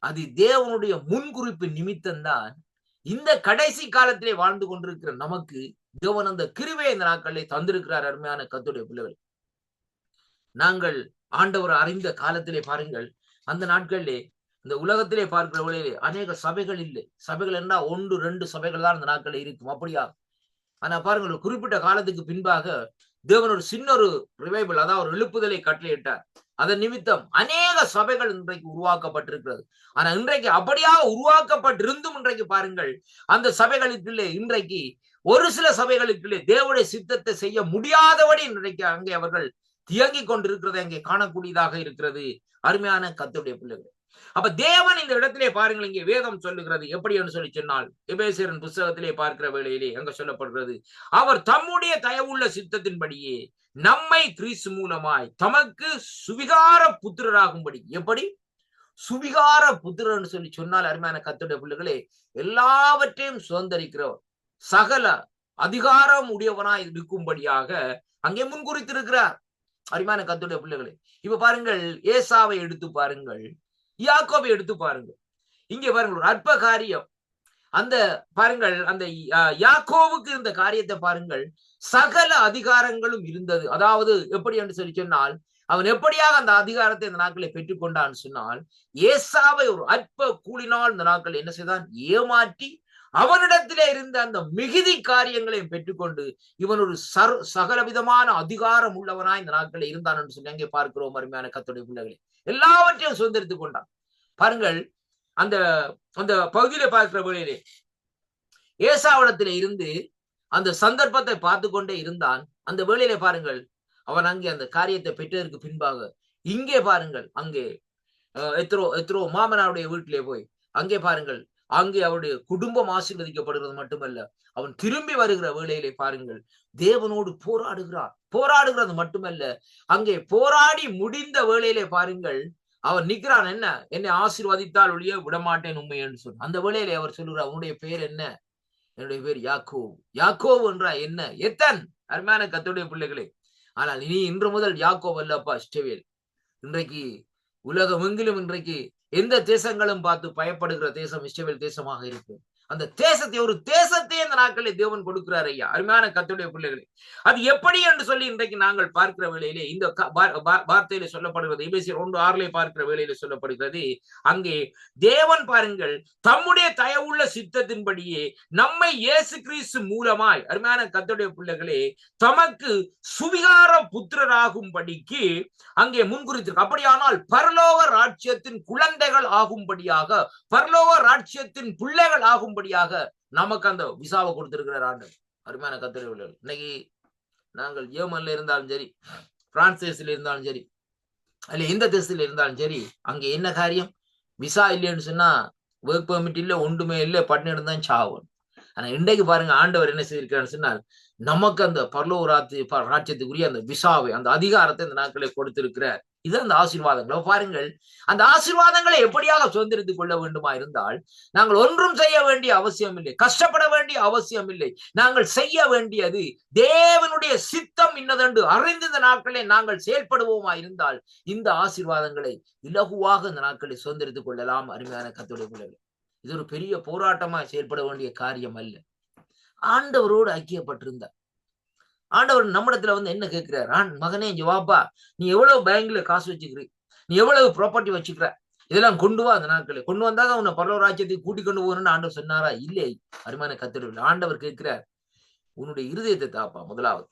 அது தேவனுடைய முன்குறிப்பு நிமித்தம்தான் இந்த கடைசி காலத்திலே வாழ்ந்து கொண்டிருக்கிற நமக்கு தேவன் அந்த கிருபையை இந்த நாட்களிலே தந்திருக்கிறார். அருமையான கர்த்தருடைய பிள்ளைகள், நாங்கள் ஆண்டவர் அறிந்த காலத்திலே பாருங்கள், அந்த நாட்களிலே இந்த உலகத்திலே பார்க்கிற வழியிலே அநேக சபைகள் இல்லை. சபைகள் என்ன 1-2 சபைகள் தான் இந்த நாட்களில் இருக்கும். அப்படியா? ஆனா பாருங்கள், ஒரு குறிப்பிட்ட காலத்துக்கு பின்பாக தேவன் ஒரு சின்ன ஒரு ரிவைவல், அதாவது ஒரு எழுப்புதலை கட்டளையிட்டார். அதன் நிமித்தம் அநேக சபைகள் இன்றைக்கு உருவாக்கப்பட்டிருக்கிறது. ஆனா இன்றைக்கு அப்படியாக உருவாக்கப்பட்டிருந்தும் இன்றைக்கு பாருங்கள், அந்த சபைகளுக்குள்ளே இன்றைக்கு ஒரு சில சபைகளுக்குள்ளே தேவனுடைய சித்தத்தை செய்ய முடியாதபடி இன்றைக்கு அங்கே அவர்கள் தியங்கிக் கொண்டிருக்கிறதை அங்கே காணக்கூடியதாக இருக்கிறது. அருமையான கர்த்தருடைய பிள்ளைகள், அப்ப தேவன் இந்த இடத்திலே பாருங்கள், இங்கே வேதம் சொல்லுகிறது எப்படி என்று சொல்லி சொன்னால், எபேசியரின் புத்தகத்திலே பார்க்கிற வேளையிலே அங்க சொல்லப்படுகிறது, அவர் தம்முடைய தயவுள்ள சித்தத்தின்படியே நம்மை கிறிஸ்து மூலமாய் தமக்கு சுவிகார புத்திரராகும்படி. எப்படி சுவிகார புத்திரன் சொல்லி சொன்னால், அருமையான கர்த்தருடைய பிள்ளைகளே, எல்லாவற்றையும் சுதந்திரிக்கிறவர், சகல அதிகாரம் உடையவனாய் இருக்கும்படியாக அங்கே முன்குறித்திருக்கிறார். அருமையான கர்த்தருடைய பிள்ளைகளே, இப்ப பாருங்கள், ஏசாவை எடுத்து பாருங்கள், யாக்கோபை எடுத்து பாருங்கள். இங்கே பாருங்கள், ஒரு அற்ப காரியம். அந்த பாருங்கள், அந்த யாக்கோவுக்கு இந்த காரியத்தை பாருங்கள், சகல அதிகாரங்களும் இருந்தது. அதாவது எப்படி என்று சொல்லி சொன்னால், அவன் எப்படியாக அந்த அதிகாரத்தை இந்த நாட்களை பெற்றுக்கொண்டான்னு சொன்னால், ஏசாவை ஒரு அற்ப கூலினால் இந்த நாட்கள் என்ன செய்தான், ஏமாற்றி அவனிடத்திலே இருந்த அந்த மிகுதி காரியங்களையும் பெற்றுக்கொண்டு இவன் ஒரு சகலவிதமான அதிகாரம் உள்ளவனாய் இந்த நாட்களை இருந்தான் என்று சொல்லி அங்கே பார்க்கிறோம். அருமையான கர்த்தருடைய பிள்ளைகளை, எல்லாவற்றையும் சுதந்திரித்துக் கொண்டான். பாருங்கள், அந்த அந்த பகுதியில பார்க்கிற வேளையிலே ஏசாவிடத்திலே இருந்து அந்த சந்தர்ப்பத்தை பார்த்து கொண்டே இருந்தான். அந்த வேளையிலே பாருங்கள், அவன் அங்கே அந்த காரியத்தை பெற்றதற்கு பின்பாக இங்கே பாருங்கள், அங்கே எத்ரோ மாமனாருடைய வீட்டிலே போய் அங்கே பாருங்கள், அங்கே அவருடைய குடும்பம் ஆசீர்வதிக்கப்படுகிறது மட்டுமல்ல, அவன் திரும்பி வருகிற வேளையிலே பாருங்கள், தேவனோடு போராடுகிறது மட்டுமல்ல, அங்கே போராடி முடிந்த வேளையிலே பாருங்கள், அவன் நிற்கிறான். என்ன, என்னை ஆசீர்வதித்தால் ஒழிய விடமாட்டேன் உண்மை என்று சொன்ன அந்த வேளையிலே அவர் சொல்லுகிறார், உன்னுடைய பேர் என்ன? என்னுடைய பேர் யாக்கோவ். யாக்கோவ் என்றா என்ன? எத்தன். அருமையான கர்த்தருடைய பிள்ளைகளே, ஆனால் இனி இன்று முதல் யாக்கோவ் அல்லப்பா இஸ்ரவேல். இன்றைக்கு உலகம் எங்கிலும் இன்றைக்கு எந்த தேசங்களும் பார்த்து பயப்படுகிற தேசம் இஸ்ரவேல் தேசமாக இருக்கு. அந்த தேசத்தை, ஒரு தேசத்தை இந்த நாட்களில் தேவன் கொடுக்கிறார் ஐயா. அருமையான கர்த்தருடைய பிள்ளைகளே, அது எப்படி என்று சொல்லி இன்றைக்கு நாங்கள் பார்க்கிற வேளையிலே இந்த வார்த்தையில சொல்லப்படுகிறது, எபேசியர் 1:6 பார்க்கிற வேளையில சொல்லப்படுகிறது, அங்கே தேவன் பாருங்கள் தம்முடைய தயவுள்ள சித்தத்தின்படியே நம்மை இயேசு கிறிஸ்து மூலமாய், அருமையான கர்த்தருடைய பிள்ளைகளே, தமக்கு சுவிகார புத்திரராகும்படிக்கு அங்கே முன்குறித்திருக்கு. அப்படியானால் பரலோக ராஜ்யத்தின் குழந்தைகள் ஆகும்படியாக, பரலோக ராஜ்யத்தின் பிள்ளைகள் ஆகும்படியாக நமக்கு அந்த விசாவை கொடுத்திருக்கிறார் ஆண்டவர். அருமையான கர்த்தருடைய பிள்ளைகள், இன்னைக்கு நாங்கள் ஏமன்ல இருந்தாலும் சரி, பிரான்ஸ் தேசத்துல இருந்தாலும் சரி, அல்ல எந்த தேசத்துல இருந்தாலும் சரி, அங்க என்ன காரியம், விசா இல்லைன்னு சொன்னா ஒர்க் பெர்மிட் இல்ல, ஒன்றுமே இல்லை, பட்டினி இருந்தான் சாவன். ஆனா இன்றைக்கு பாருங்க, ஆண்டவர் என்ன செய்திருக்காருன்னு சொன்னால், நமக்கு அந்த பரலோக ராஜ்யத்துக்குரிய அந்த விசாவை, அந்த அதிகாரத்தை இந்த நாட்களை கொடுத்திருக்கிறார். இது அந்த ஆசீர்வாதங்கள். பாருங்கள், அந்த ஆசீர்வாதங்களை எப்படியாக சுதந்திரித்துக் கொள்ள வேண்டுமா இருந்தால், நாங்கள் ஒன்றும் செய்ய வேண்டிய அவசியம் இல்லை, கஷ்டப்பட வேண்டிய அவசியம் இல்லை. நாங்கள் செய்ய வேண்டியது தேவனுடைய சித்தம் இன்னதென்று அறிந்து இந்த நாட்களை நாங்கள் செயல்படுவோமா இருந்தால், இந்த ஆசீர்வாதங்களை இலகுவாக இந்த நாட்களை சுதந்திரித்துக் கொள்ளலாம். அருமையான கர்த்தருடைய பிள்ளைகளே, இது ஒரு பெரிய போராட்டமா செயல்பட வேண்டிய காரியம் அல்ல. ஆண்டவரோடு ஐக்கியப்பட்டிருந்தார். ஆண்டவர் நம்மிடத்துல வந்து என்ன கேட்கிறார், மகனே ஜவாப்பா, நீ எவ்வளவு பேங்க்ல காசு வச்சுக்கிற, நீ எவ்வளவு ப்ராப்பர்ட்டி வச்சுக்கிற, இதெல்லாம் கொண்டு வா. அந்த நாட்களை கொண்டு வந்தாங்க உன்னை பரலோக ராஜ்யத்துக்கு கூட்டி கொண்டு போகணும்னு ஆண்டவர் சொன்னாரா? இல்லை. அருமையான கர்த்தருடைய ஆண்டவர் கேட்கிறார், உன்னுடைய இருதயத்தை தாப்பா. முதலாவது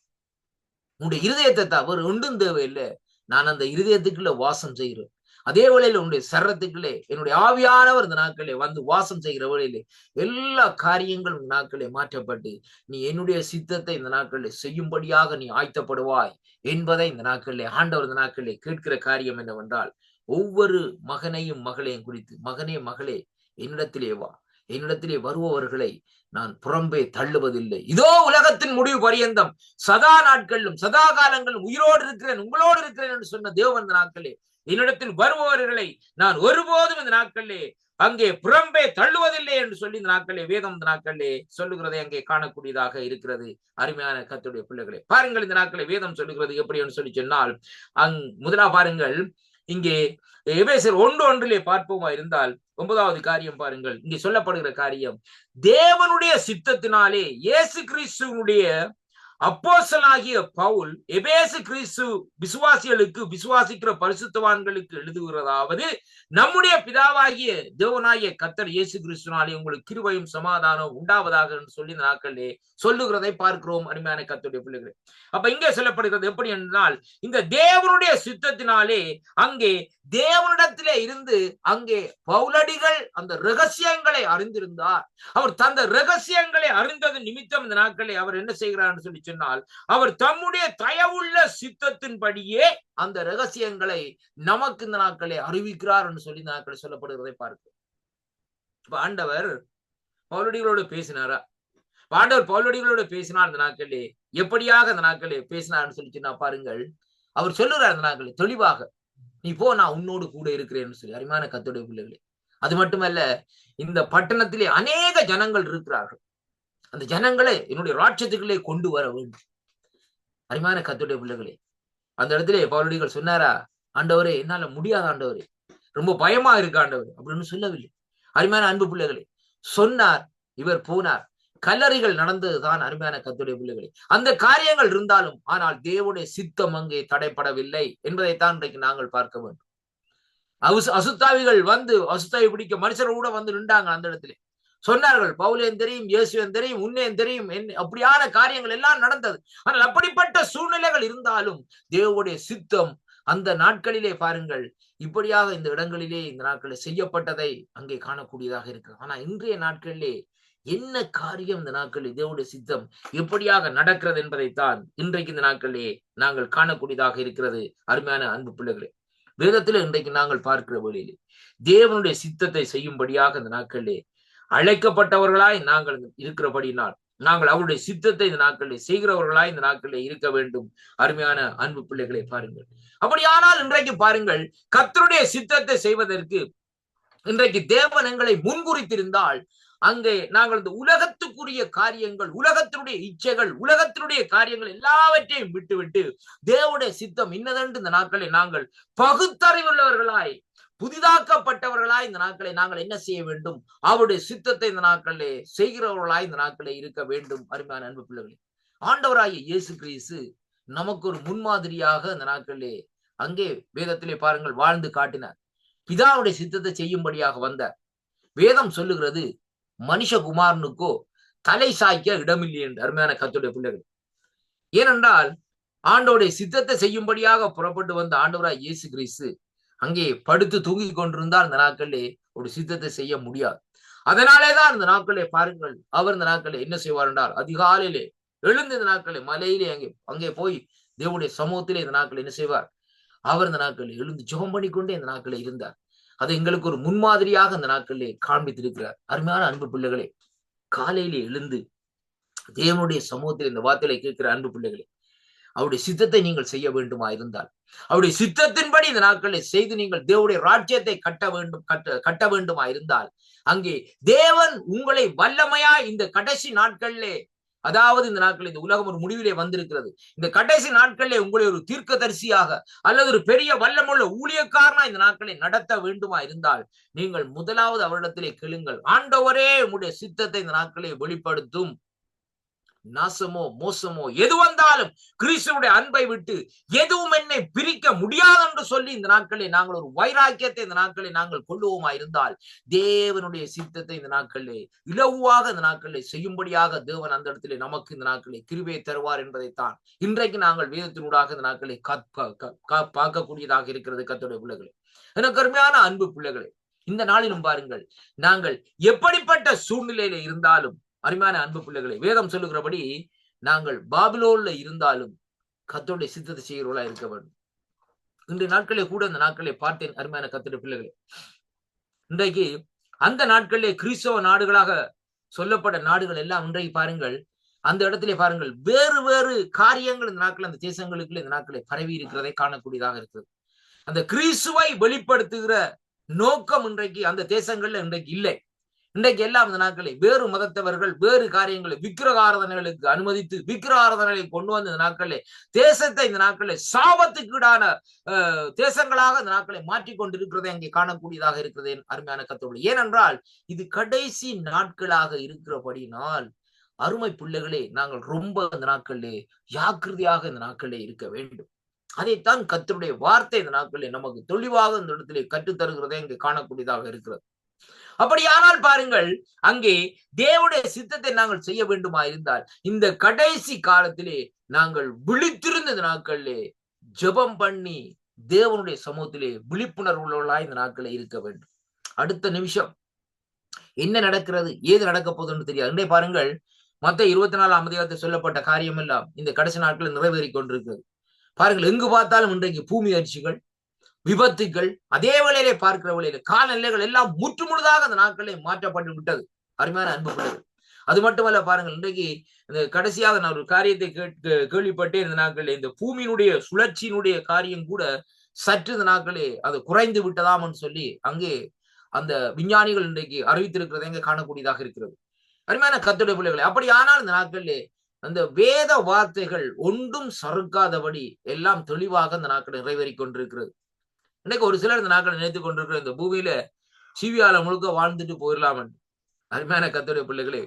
உன்னுடைய இருதயத்தை தா. ஒரு ஒன்றும் தேவையில்லை, நான் அந்த இருதயத்துக்குள்ள வாசம் செய்கிறேன். அதே வேளையில உன்னுடைய சரத்துக்குள்ளே என்னுடைய ஆவியானவர் இந்த நாட்களே வந்து வாசம் செய்கிற வேளையிலே எல்லா காரியங்களும் இந்த நாட்களே மாற்றப்பட்டு நீ என்னுடைய சித்தத்தை இந்த நாட்களில் செய்யும்படியாக நீ ஆயத்தப்படுவாய் என்பதை இந்த நாட்களிலே ஆண்டவர் இந்த நாட்களிலே கேட்கிற காரியம் என்னவென்றால், ஒவ்வொரு மகனையும் மகளையும் குறித்து, மகனே மகளே என்னிடத்திலே வா, என்னிடத்திலே வருபவர்களை நான் புறம்பே தள்ளுவதில்லை. இதோ உலகத்தின் முடிவு பரியந்தம் சதா நாட்களிலும் சதா காலங்களிலும் உயிரோடு இருக்கிறேன், உங்களோடு இருக்கிறேன் என்று சொன்ன தேவன் இந்த நாட்களே, என்னிடத்தில் வருபவர்களை நான் ஒருபோதும் இந்த நாட்களிலே அங்கே புறம்பே தள்ளுவதில்லை என்று சொல்லி இந்த நாட்களிலே வேதம் இந்த நாட்களிலே சொல்லுகிறதை அங்கே காணக்கூடியதாக இருக்கிறது. அருமையான கர்த்தருடைய பிள்ளைகளே, பாருங்கள், இந்த நாட்களை வேதம் சொல்லுகிறது எப்படி என்று சொல்லி சொன்னால், முதலா பாருங்கள், இங்கே எபேசியர் 1:1 பார்ப்போமா இருந்தால் 9வது காரியம் பாருங்கள், இங்கே சொல்லப்படுகிற காரியம், தேவனுடைய சித்தத்தினாலே இயேசு கிறிஸ்துவனுடைய அப்போஸ்தலனாகிய பவுல் எபேசு கிறிஸ்து விசுவாசிகளுக்கு, விசுவாசிக்கிற பரிசுத்தவான்களுக்கு எழுதுகிறதாவது, நம்முடைய பிதாவாகிய தேவனாகிய கர்த்தர் இயேசு கிறிஸ்துவினாலே உங்களுக்கு கிருபையும் சமாதானம் உண்டாவதாக என்று சொல்லி இந்த நாட்களிலே சொல்லுகிறதை பார்க்கிறோம். அருமையான கர்த்தருடைய பிள்ளைகளே, அப்ப இங்கே சொல்லப்படுகிறது எப்படி என்றால், இந்த தேவனுடைய சித்தத்தினாலே அங்கே தேவனிடத்திலே இருந்து அங்கே பவுலடிகள் அந்த ரகசியங்களை அறிந்திருந்தார். அவர் தந்த ரகசியங்களை அறிந்தது நிமித்தம் இந்த நாட்களை அவர் என்ன செய்கிறார் என்று சொல்லி சொன்னால் அவர் தம்முடைய தயவுள்ள சித்தத்தின்படியே அந்த ரகசியங்களை நமக்கு இந்த நாட்களை அறிவிக்கிறார் என்று சொல்லி இந்த நாட்களை சொல்லப்படுகிறதை பார்க்கிறோம். ஆண்டவர் பவுலடிகளோடு பேசினாரா? ஆண்டவர் பவுலடிகளோடு பேசினார் இந்த நாட்களே. எப்படியாக இந்த நாட்களே பேசினார்னு சொல்லி சொன்னா பாருங்கள், அவர் சொல்லுறார் இந்த நாட்களே தெளிவாக, நீ போ, நான் உன்னோடு கூட இருக்கிறேன்னு சொல்லி. அருமையான கர்த்தருடைய பிள்ளைகளே, அது மட்டுமல்ல, இந்த பட்டணத்திலே அநேக ஜனங்கள் இருக்கிறார்கள். அந்த ஜனங்களை என்னுடைய ராட்சத்துக்களே கொண்டு வர வேண்டும். அருமையான கர்த்தருடைய பிள்ளைகளே, அந்த இடத்துல பவுலடிகள் சொன்னாரா, ஆண்டவரே என்னால முடியாத ஆண்டவரே, ரொம்ப பயமா இருக்கு ஆண்டவரே அப்படின்னு சொல்லவில்லை. அருமையான அன்பு பிள்ளைகளே, சொன்னார். இவர் போனார். கல்லறைகள் நடந்ததுதான் அருமையான கர்த்தருடைய பிள்ளைகளே. அந்த காரியங்கள் இருந்தாலும் ஆனால் தேவனுடைய சித்தம் அங்கே தடைப்படவில்லை என்பதைத்தான் இன்றைக்கு நாங்கள் பார்க்க வேண்டும். அசுத்தாவிகள் வந்து அசுத்தாவி பிடிக்க மனுஷர் கூட வந்து நின்றாங்க அந்த இடத்துல. சொன்னார்கள், பவுலேன் தெரியும், இயேசுவேன் தெரியும், உன்னேன் தெரியும், அப்படியான காரியங்கள் எல்லாம் நடந்தது. ஆனால் அப்படிப்பட்ட சூழ்நிலைகள் இருந்தாலும் தேவனுடைய சித்தம் அந்த நாட்களிலே பாருங்கள், இப்படியாக இந்த இடங்களிலே இந்த நாட்களில் செய்யப்பட்டதை அங்கே காணக்கூடியதாக இருக்கிறது. ஆனா இன்றைய நாட்களிலே என்ன காரியம் இந்த நாட்களில் தேவனுடைய சித்தம் எப்படியாக நடக்கிறது என்பதைத்தான் இன்றைக்கு இந்த நாட்களிலே நாங்கள் காணக்கூடியதாக இருக்கிறது. அருமையான அன்பு பிள்ளைகளே, வேதத்தில் இன்றைக்கு நாங்கள் பார்க்கிற வழியிலே தேவனுடைய சித்தத்தை செய்யும்படியாக இந்த நாட்களிலே அழைக்கப்பட்டவர்களாய் நாங்கள் இருக்கிறபடினால் நாங்கள் அவருடைய சித்தத்தை இந்த நாட்களிலே செய்கிறவர்களாய் இந்த நாட்களிலே இருக்க வேண்டும். அருமையான அன்பு பிள்ளைகளை பாருங்கள். அப்படியானால் இன்றைக்கு பாருங்கள், கர்த்தருடைய சித்தத்தை செய்வதற்கு இன்றைக்கு தேவன் எங்களை முன்குறித்திருந்தால் அங்கே நாங்கள் இந்த உலகத்துக்குரிய காரியங்கள், உலகத்தினுடைய இச்சைகள், உலகத்தினுடைய காரியங்கள் எல்லாவற்றையும் விட்டுவிட்டு தேவனுடைய சித்தம் இன்னதென்று இந்த நாட்களை நாங்கள் பகுத்தறிவுள்ளவர்களாய், புதிதாக்கப்பட்டவர்களாய் இந்த நாட்களை நாங்கள் என்ன செய்ய வேண்டும்? அவருடைய சித்தத்தை இந்த நாட்களிலே செய்கிறவர்களாய் இந்த நாட்களே இருக்க வேண்டும். அருமையான அன்பு பிள்ளைகளே, ஆண்டவராகிய இயேசு கிறிஸ்து நமக்கு ஒரு முன்மாதிரியாக இந்த நாட்களிலே அங்கே வேதத்திலே பாருங்கள் வாழ்ந்து காட்டினார். பிதாவுடைய சித்தத்தை செய்யும்படியாக வந்தார். வேதம் சொல்லுகிறது, மனுஷகுமாரனுக்கோ தலை சாய்க்க இடமில்லை என்று. அருமையான கர்த்தருடைய பிள்ளைகள், ஏனென்றால் ஆண்டவருடைய சித்தத்தை செய்யும்படியாக புறப்பட்டு வந்த ஆண்டவராய் இயேசு கிறிஸ்து அங்கே படுத்து தூங்கி கொண்டிருந்தால் இந்த நாட்களிலே ஒரு சித்தத்தை செய்ய முடியாது. அதனாலேதான் இந்த நாட்களே பாருங்கள், அவர் இந்த நாட்களில் என்ன செய்வார் என்றால் அதிகாலையிலே எழுந்து இந்த நாட்களை மலையிலே அங்கே போய் தேவனுடைய சமூகத்திலே இந்த நாட்கள் என்ன செய்வார்? அவர் இந்த நாட்களில் எழுந்து ஜெபம் பண்ணிக்கொண்டே இந்த நாட்களில் இருந்தார். அது எங்களுக்கு ஒரு முன்மாதிரியாக இந்த நாட்களிலே காண்பித்திருக்கிறார். அருமையான அன்பு பிள்ளைகளே, காலையிலே எழுந்து தேவனுடைய சமூகத்தில் இந்த வார்த்தையை கேட்கிற அன்பு பிள்ளைகளே, அவருடைய சித்தத்தை நீங்கள் செய்ய வேண்டுமா இருந்தால் அவருடைய சித்தத்தின்படி இந்த நாட்களை செய்து நீங்கள் தேவனுடைய ராஜ்யத்தை கட்ட வேண்டுமா இருந்தால் அங்கே தேவன் உங்களை வல்லமையா இந்த கடைசி நாட்களிலே, அதாவது இந்த நாட்கள் இந்த உலகம் ஒரு முடிவிலே வந்திருக்கிறது, இந்த கடைசி நாட்களிலே உங்களை ஒரு தீர்க்கதரிசியாக அல்லது ஒரு பெரிய வல்லமுள்ள ஊழியக்காரனா இந்த நாட்களை நடத்த வேண்டுமா இருந்தால் நீங்கள் முதலாவது அவரிடத்திலே கேளுங்கள், ஆண்டவரே உங்களுடைய சித்தத்தை இந்த நாட்களை வெளிப்படுத்தும். நாசமோ மோசமோ எது வந்தாலும் கிறிஸ்துவுடைய அன்பை விட்டு எதுவும் என்னை பிரிக்க முடியாது என்று சொல்லி இந்த நாட்களை நாங்கள் ஒரு வைராக்கியத்தை இந்த நாட்களை நாங்கள் கொள்ளுவோமா இருந்தால் தேவனுடைய சித்தத்தை இந்த நாட்களிலே இலகுவாக இந்த நாட்களை செய்யும்படியாக தேவன் அந்த இடத்திலே நமக்கு இந்த நாட்களை கிருபையை தருவார் என்பதைத்தான் இன்றைக்கு நாங்கள் வேதத்தினூடாக இந்த நாட்களை பார்க்கக்கூடியதாக இருக்கிறது. கர்த்தருடைய பிள்ளைகளே, எனக்கு அருமையான அன்பு பிள்ளைகளே, இந்த நாளிலும் பாருங்கள், நாங்கள் எப்படிப்பட்ட சூழ்நிலையில இருந்தாலும் அருமையான அன்பு பிள்ளைகளை, வேதம் சொல்லுகிறபடி நாங்கள் பாபிலோன்ல இருந்தாலும் கர்த்தருடைய சித்தத்தை செய்கிறவர்களா இருக்க வேண்டும். இன்றைய நாட்களே கூட இந்த நாட்களை பார்த்தேன். அருமையான கர்த்தருடைய பிள்ளைகளே, இன்றைக்கு அந்த நாட்களிலே கிறிஸ்தவ நாடுகளாக சொல்லப்பட்ட நாடுகள் எல்லாம் இன்றைக்கு பாருங்கள், அந்த இடத்திலே பாருங்கள் வேறு வேறு காரியங்கள் இந்த நாட்கள் அந்த தேசங்களுக்கு இந்த நாட்களை பரவி இருக்கிறதை காணக்கூடியதாக இருக்கிறது. அந்த கிறிஸ்துவை வெளிப்படுத்துகிற நோக்கம் இன்றைக்கு அந்த தேசங்கள்ல இன்றைக்கு இல்லை. இன்றைக்கு எல்லாம் இந்த நாட்களை வேறு மதத்தவர்கள் வேறு காரியங்களை விக்கிரக ஆராதனைகளுக்கு அனுமதித்து விக்கிரக ஆராதனைகளை கொண்டு வந்த இந்த நாட்களே தேசத்தை இந்த நாட்களை சாபத்துக்கீடான தேசங்களாக இந்த நாட்களை மாற்றிக்கொண்டிருக்கிறதை அங்கே காணக்கூடியதாக இருக்கிறது. அருமையான கர்த்தருடைய, ஏனென்றால் இது கடைசி நாட்களாக இருக்கிறபடினால் அருமை பிள்ளைகளே, நாங்கள் ரொம்ப இந்த நாட்களிலே ஜாக்கிரதையாக இந்த நாட்களிலே இருக்க வேண்டும். அதைத்தான் கர்த்தருடைய வார்த்தை இந்த நாட்களிலே நமக்கு தெளிவாக இந்த இடத்திலே கற்றுத்தருகிறதை இங்கே காணக்கூடியதாக இருக்கிறது. அப்படியானால் பாருங்கள், அங்கே தேவனுடைய சித்தத்தை நாங்கள் செய்ய வேண்டுமா இருந்தால் இந்த கடைசி காலத்திலே நாங்கள் விழித்திருந்த நாட்களிலே ஜெபம் பண்ணி தேவனுடைய சமூகத்திலே விழிப்புணர்வு உள்ளவர்களாய் இந்த நாட்களில் இருக்க வேண்டும். அடுத்த நிமிஷம் என்ன நடக்கிறது ஏது நடக்க போகுதுன்னு தெரியாது. பாருங்கள், மத்த 24ஆம் அதிகாரத்தில் சொல்லப்பட்ட காரியம் எல்லாம் இந்த கடைசி நாட்களில் நிறைவேறிக் கொண்டிருக்கிறது. பாருங்கள், எங்கு பார்த்தாலும் இன்றைக்கு பூமி அதிர்ச்சிகள், விபத்துக்கள், அதே வேளையிலே பார்க்கிற வேளையில காலநிலைகள் எல்லாம் முற்றுமுழுதாக அந்த நாட்களில் மாற்றப்பட்டு விட்டது. அருமையான அன்பு பிள்ளைகள், அது மட்டுமல்ல, பாருங்கள், இன்றைக்கு இந்த கடைசியாக நான் ஒரு காரியத்தை கேள்விப்பட்டேன். இந்த நாட்களில் இந்த பூமியினுடைய சுழற்சியினுடைய காரியம் கூட சற்று இந்த நாட்களே அது குறைந்து விட்டதாம் சொல்லி அங்கே அந்த விஞ்ஞானிகள் இன்றைக்கு அறிவித்திருக்கிறதை எங்க காணக்கூடியதாக இருக்கிறது. அருமையான கர்த்தருடைய பிள்ளைகளை, அப்படி ஆனால் இந்த நாட்களிலே அந்த வேத வார்த்தைகள் ஒன்றும் சறுக்காதபடி எல்லாம் தெளிவாக இந்த நாட்கள் நிறைவேறிக் கொண்டிருக்கிறது. இன்னைக்கு ஒரு சிலர் இந்த நாட்களை நினைத்துக் கொண்டிருக்கிற இந்த பூமியில சிவியால முழுக்க வாழ்ந்துட்டு போயிடலாம். அருமையான கர்த்தருடைய பிள்ளைகளே,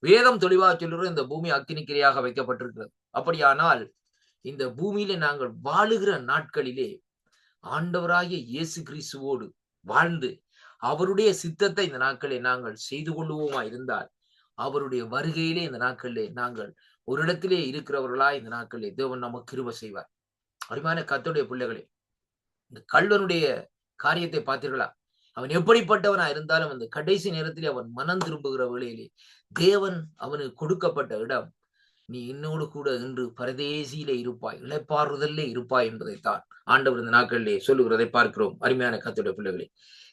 வேதம் தெளிவாக சொல்லுற இந்த பூமி அக்கினிக்கிரையாக வைக்கப்பட்டிருக்கிறது. அப்படியானால் இந்த பூமியில நாங்கள் வாழுகிற நாட்களிலே ஆண்டவராகிய இயேசு கிறிஸ்துவோடு வாழ்ந்து அவருடைய சித்தத்தை இந்த நாட்களை நாங்கள் செய்து கொள்வோமா இருந்தால், அவருடைய வருகையிலே இந்த நாட்களிலே நாங்கள் ஒரு இடத்திலே இருக்கிறவர்களா இந்த நாட்களிலே தேவன் நமக்கு கிருபை செய்வார். அருமையான கர்த்தருடைய பிள்ளைகளே, இந்த கள்வனுடைய காரியத்தை பார்த்தீர்களா? அவன் எப்படிப்பட்டவனா இருந்தாலும் அந்த கடைசி நேரத்திலே அவன் மனம் திரும்புகிற வேளையிலே தேவன் அவனுக்கு கொடுக்கப்பட்ட இடம், நீ என்னோடு கூட இன்று பரதேசியிலே இருப்பாய், இளைப்பாறுதலே இருப்பாய் என்பதைத்தான் ஆண்டவர் இந்த நாட்களிலே சொல்லுகிறதை பார்க்கிறோம். அருமையான கர்த்தருடைய பிள்ளைகளே,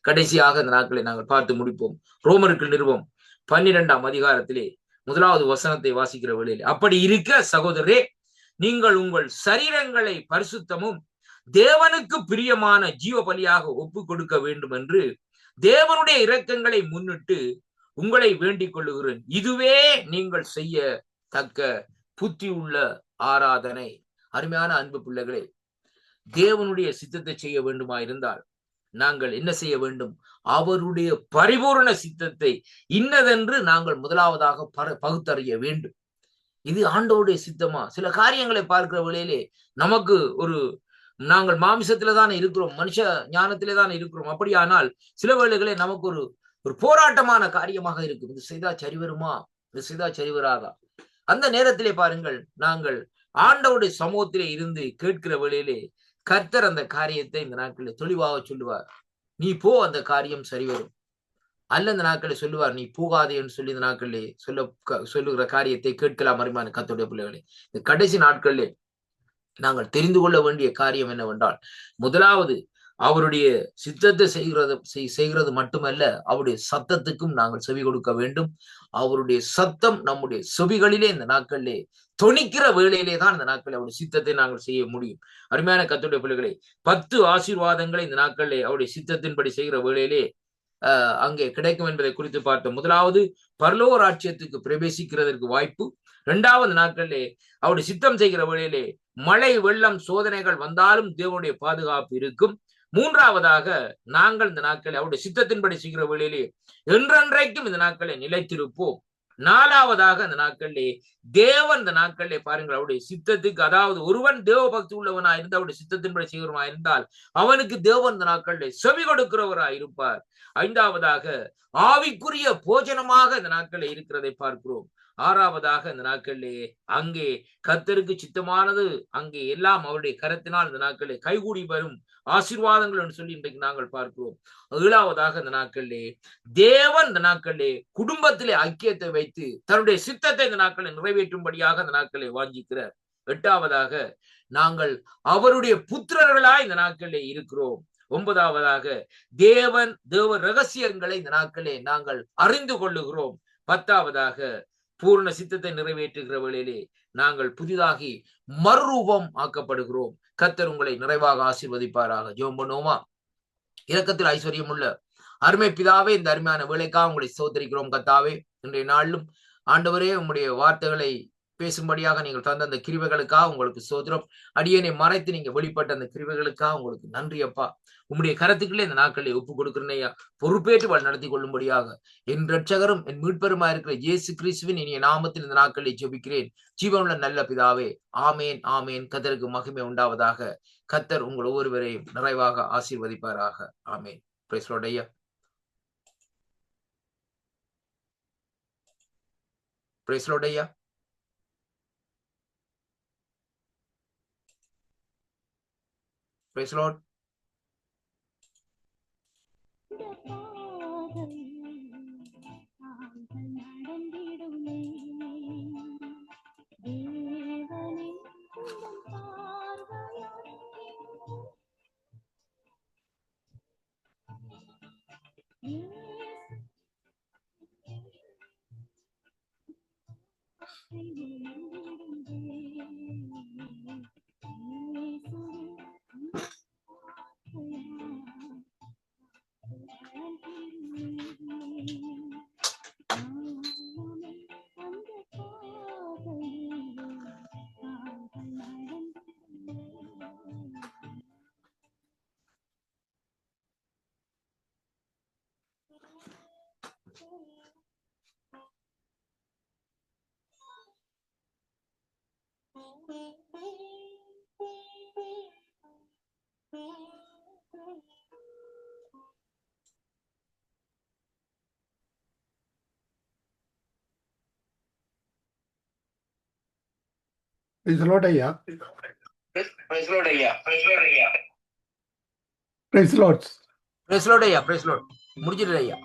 கடைசியாக இந்த நாட்களை நாங்கள் பார்த்து முடிப்போம். ரோமருக்கு நிருபம் 12ஆம் அதிகாரத்திலே 1வது வசனத்தை வாசிக்கிற வேளையிலே, அப்படி இருக்க சகோதரரே, நீங்கள் உங்கள் சரீரங்களை பரிசுத்தமும் தேவனுக்கு பிரியமான ஜீவ பலியாக ஒப்பு கொடுக்க வேண்டும் என்று தேவனுடைய இரக்கங்களை முன்னிட்டு உங்களை வேண்டிக் கொள்ளுகிறேன். இதுவே நீங்கள் செய்ய தக்க புத்தி உள்ள ஆராதனை. அருமையான அன்பு பிள்ளைகளே, தேவனுடைய சித்தத்தை செய்ய வேண்டுமா இருந்தால் நாங்கள் என்ன செய்ய வேண்டும்? அவருடைய பரிபூரண சித்தத்தை இன்னதென்று நாங்கள் முதலாவதாக பகுத்தறிய வேண்டும். இது ஆண்டவருடைய சித்தமா? சில காரியங்களை பார்க்கிற வேளையிலே நமக்கு நாங்கள் மாமிசத்தில தான் இருக்கிறோம், மனுஷ ஞானத்திலே தான் இருக்கிறோம். அப்படியானால் சில வேளைகளே நமக்கு ஒரு போராட்டமான காரியமாக இருக்கும். இது செய்தா சரி வருமா, இது செய்தா சரி வராதா? அந்த நேரத்திலே பாருங்கள், நாங்கள் ஆண்டவருடைய சமூகத்திலே இருந்து கேட்கிற வேளையிலே கர்த்தர் அந்த காரியத்தை இந்த நாட்களில் தெளிவாக சொல்லுவார். நீ போ, அந்த காரியம் சரி வரும். அல்ல, இந்த நாட்களில் சொல்லுவார், நீ போகாதே என்று சொல்லி இந்த நாட்களிலே சொல்லுகிற காரியத்தை கேட்கலாம். அருமையான கர்த்தருடைய பிள்ளைகளே, இந்த கடைசி நாட்களிலே நாங்கள் தெரிந்து கொள்ள வேண்டிய காரியம் என்னவென்றால், முதலாவது அவருடைய சித்தத்தை செய்கிறது மட்டுமல்ல, அவருடைய சத்தத்துக்கும் நாங்கள் செவி கொடுக்க வேண்டும். அவருடைய சத்தம் நம்முடைய செவிகளிலே இந்த நாட்களிலே தொனிக்கிற வேளையிலே தான் இந்த நாட்களில் அவருடைய சித்தத்தை நாங்கள் செய்ய முடியும். அருமையான கர்த்தருடைய பிள்ளைகளே, 10 ஆசீர்வாதங்களை இந்த நாட்களிலே அவருடைய சித்தத்தின்படி செய்கிற வேளையிலே அங்கே கிடைக்கும் என்பதை குறித்து பார்த்தோம். முதலாவது, பரலோக ராஜ்யத்துக்கு பிரவேசிக்கிறதற்கு வாய்ப்பு. 2வது நாட்களிலே அவருடைய சித்தம் செய்கிற வேளையிலே மழை, வெள்ளம், சோதனைகள் வந்தாலும் தேவனுடைய பாதுகாப்பு இருக்கும். 3வதாக, நாங்கள் இந்த நாட்களை அவருடைய சித்தத்தின்படி செய்கிற வேளையிலே என்றென்றைக்கும் இந்த நாட்களை நிலைத்திருப்போம். 4வதாக, இந்த நாட்களிலே தேவன் இந்த நாட்களிலே பாருங்கள் அவருடைய சித்தத்துக்கு, அதாவது ஒருவன் தேவ பக்தி உள்ளவனா இருந்து அவருடைய சித்தத்தின்படி செய்கிறவனா இருந்தால் அவனுக்கு தேவன் இந்த நாட்களிலே செவி கொடுக்கிறவராய் இருப்பார். 5வதாக, ஆவிக்குரிய போஜனமாக இந்த நாட்களில் இருக்கிறதை பார்க்கிறோம். 6வதாக, இந்த நாட்களிலே அங்கே கர்த்தருக்கு சித்தமானது அங்கே எல்லாம் அவருடைய கரத்தினால் இந்த நாட்களிலே கைகூடி வரும் ஆசீர்வாதங்கள் என்று சொல்லி இன்றைக்கு நாங்கள் பார்க்கிறோம். 7வதாக, இந்த நாட்களிலே தேவன் இந்த நாட்களிலே குடும்பத்திலே ஐக்கியத்தை வைத்து தன்னுடைய சித்தத்தை இந்த நாட்களை நிறைவேற்றும்படியாக இந்த நாட்களை வாஞ்சிக்கிறார். 8வதாக, நாங்கள் அவருடைய புத்திரர்களாய் இந்த நாட்களிலே இருக்கிறோம். 9வதாக, தேவ ரகசியங்களை இந்த நாட்களே நாங்கள் அறிந்து கொள்ளுகிறோம். 10வதாக, பூர்ண சித்தத்தை நிறைவேற்றுகிற வேளையிலே நாங்கள் புதிதாகி மறுரூபம் ஆக்கப்படுகிறோம். கர்த்தர் உங்களை நிறைவாக ஆசீர்வதிப்பாராக. ஜெபம் பண்ணுவோமா? இரக்கத்தில் ஐஸ்வர்யம் உள்ள அருமை பிதாவே, இந்த அருமையான வேலைக்காக உங்களை ஸ்தோத்திரிக்கிறோம். கர்த்தாவே, இன்றைய நாளிலும் ஆண்டவரே உம்முடைய வார்த்தைகளை பேசும்படியாக நீங்கள் தந்த அந்த கிருபைகளுக்காக உங்களுக்கு ஸ்தோத்திரம். அடியனை மறைத்து நீங்க வெளிப்பட்ட அந்த கிருபைகளுக்காக உங்களுக்கு நன்றி அப்பா. உம்முடைய கரத்துக்களே இந்த நாட்களை ஒப்புக் கொடுக்கிறேன். பொறுப்பேற்று நடத்தி கொள்ளும்படியாக என் இரட்சகரும் என் மீட்பருமா இருக்கிற இயேசு கிறிஸ்துவின் இனிய நாமத்தில் இந்த நாட்களை ஜெபிக்கிறேன். ஜீவனுள்ள நல்ல பிதாவே, ஆமேன் ஆமேன். கர்த்தருக்கு மகிமை உண்டாவதாக. கர்த்தர் உங்கள் ஒவ்வொருவரையும் நிறைவாக ஆசீர்வதிப்பாராக. ஆமேன். பிரைஸ் லார்ட் ஐயா. பிரைஸ் லார்ட் ஐயா. Praise the Lord. Praise the Lord, ஐயா. Praise Lord ஐயா. Praise the Lord. Praise Lord ஐயா. Praise Lord. முடிஞ்சிடுது ஐயா.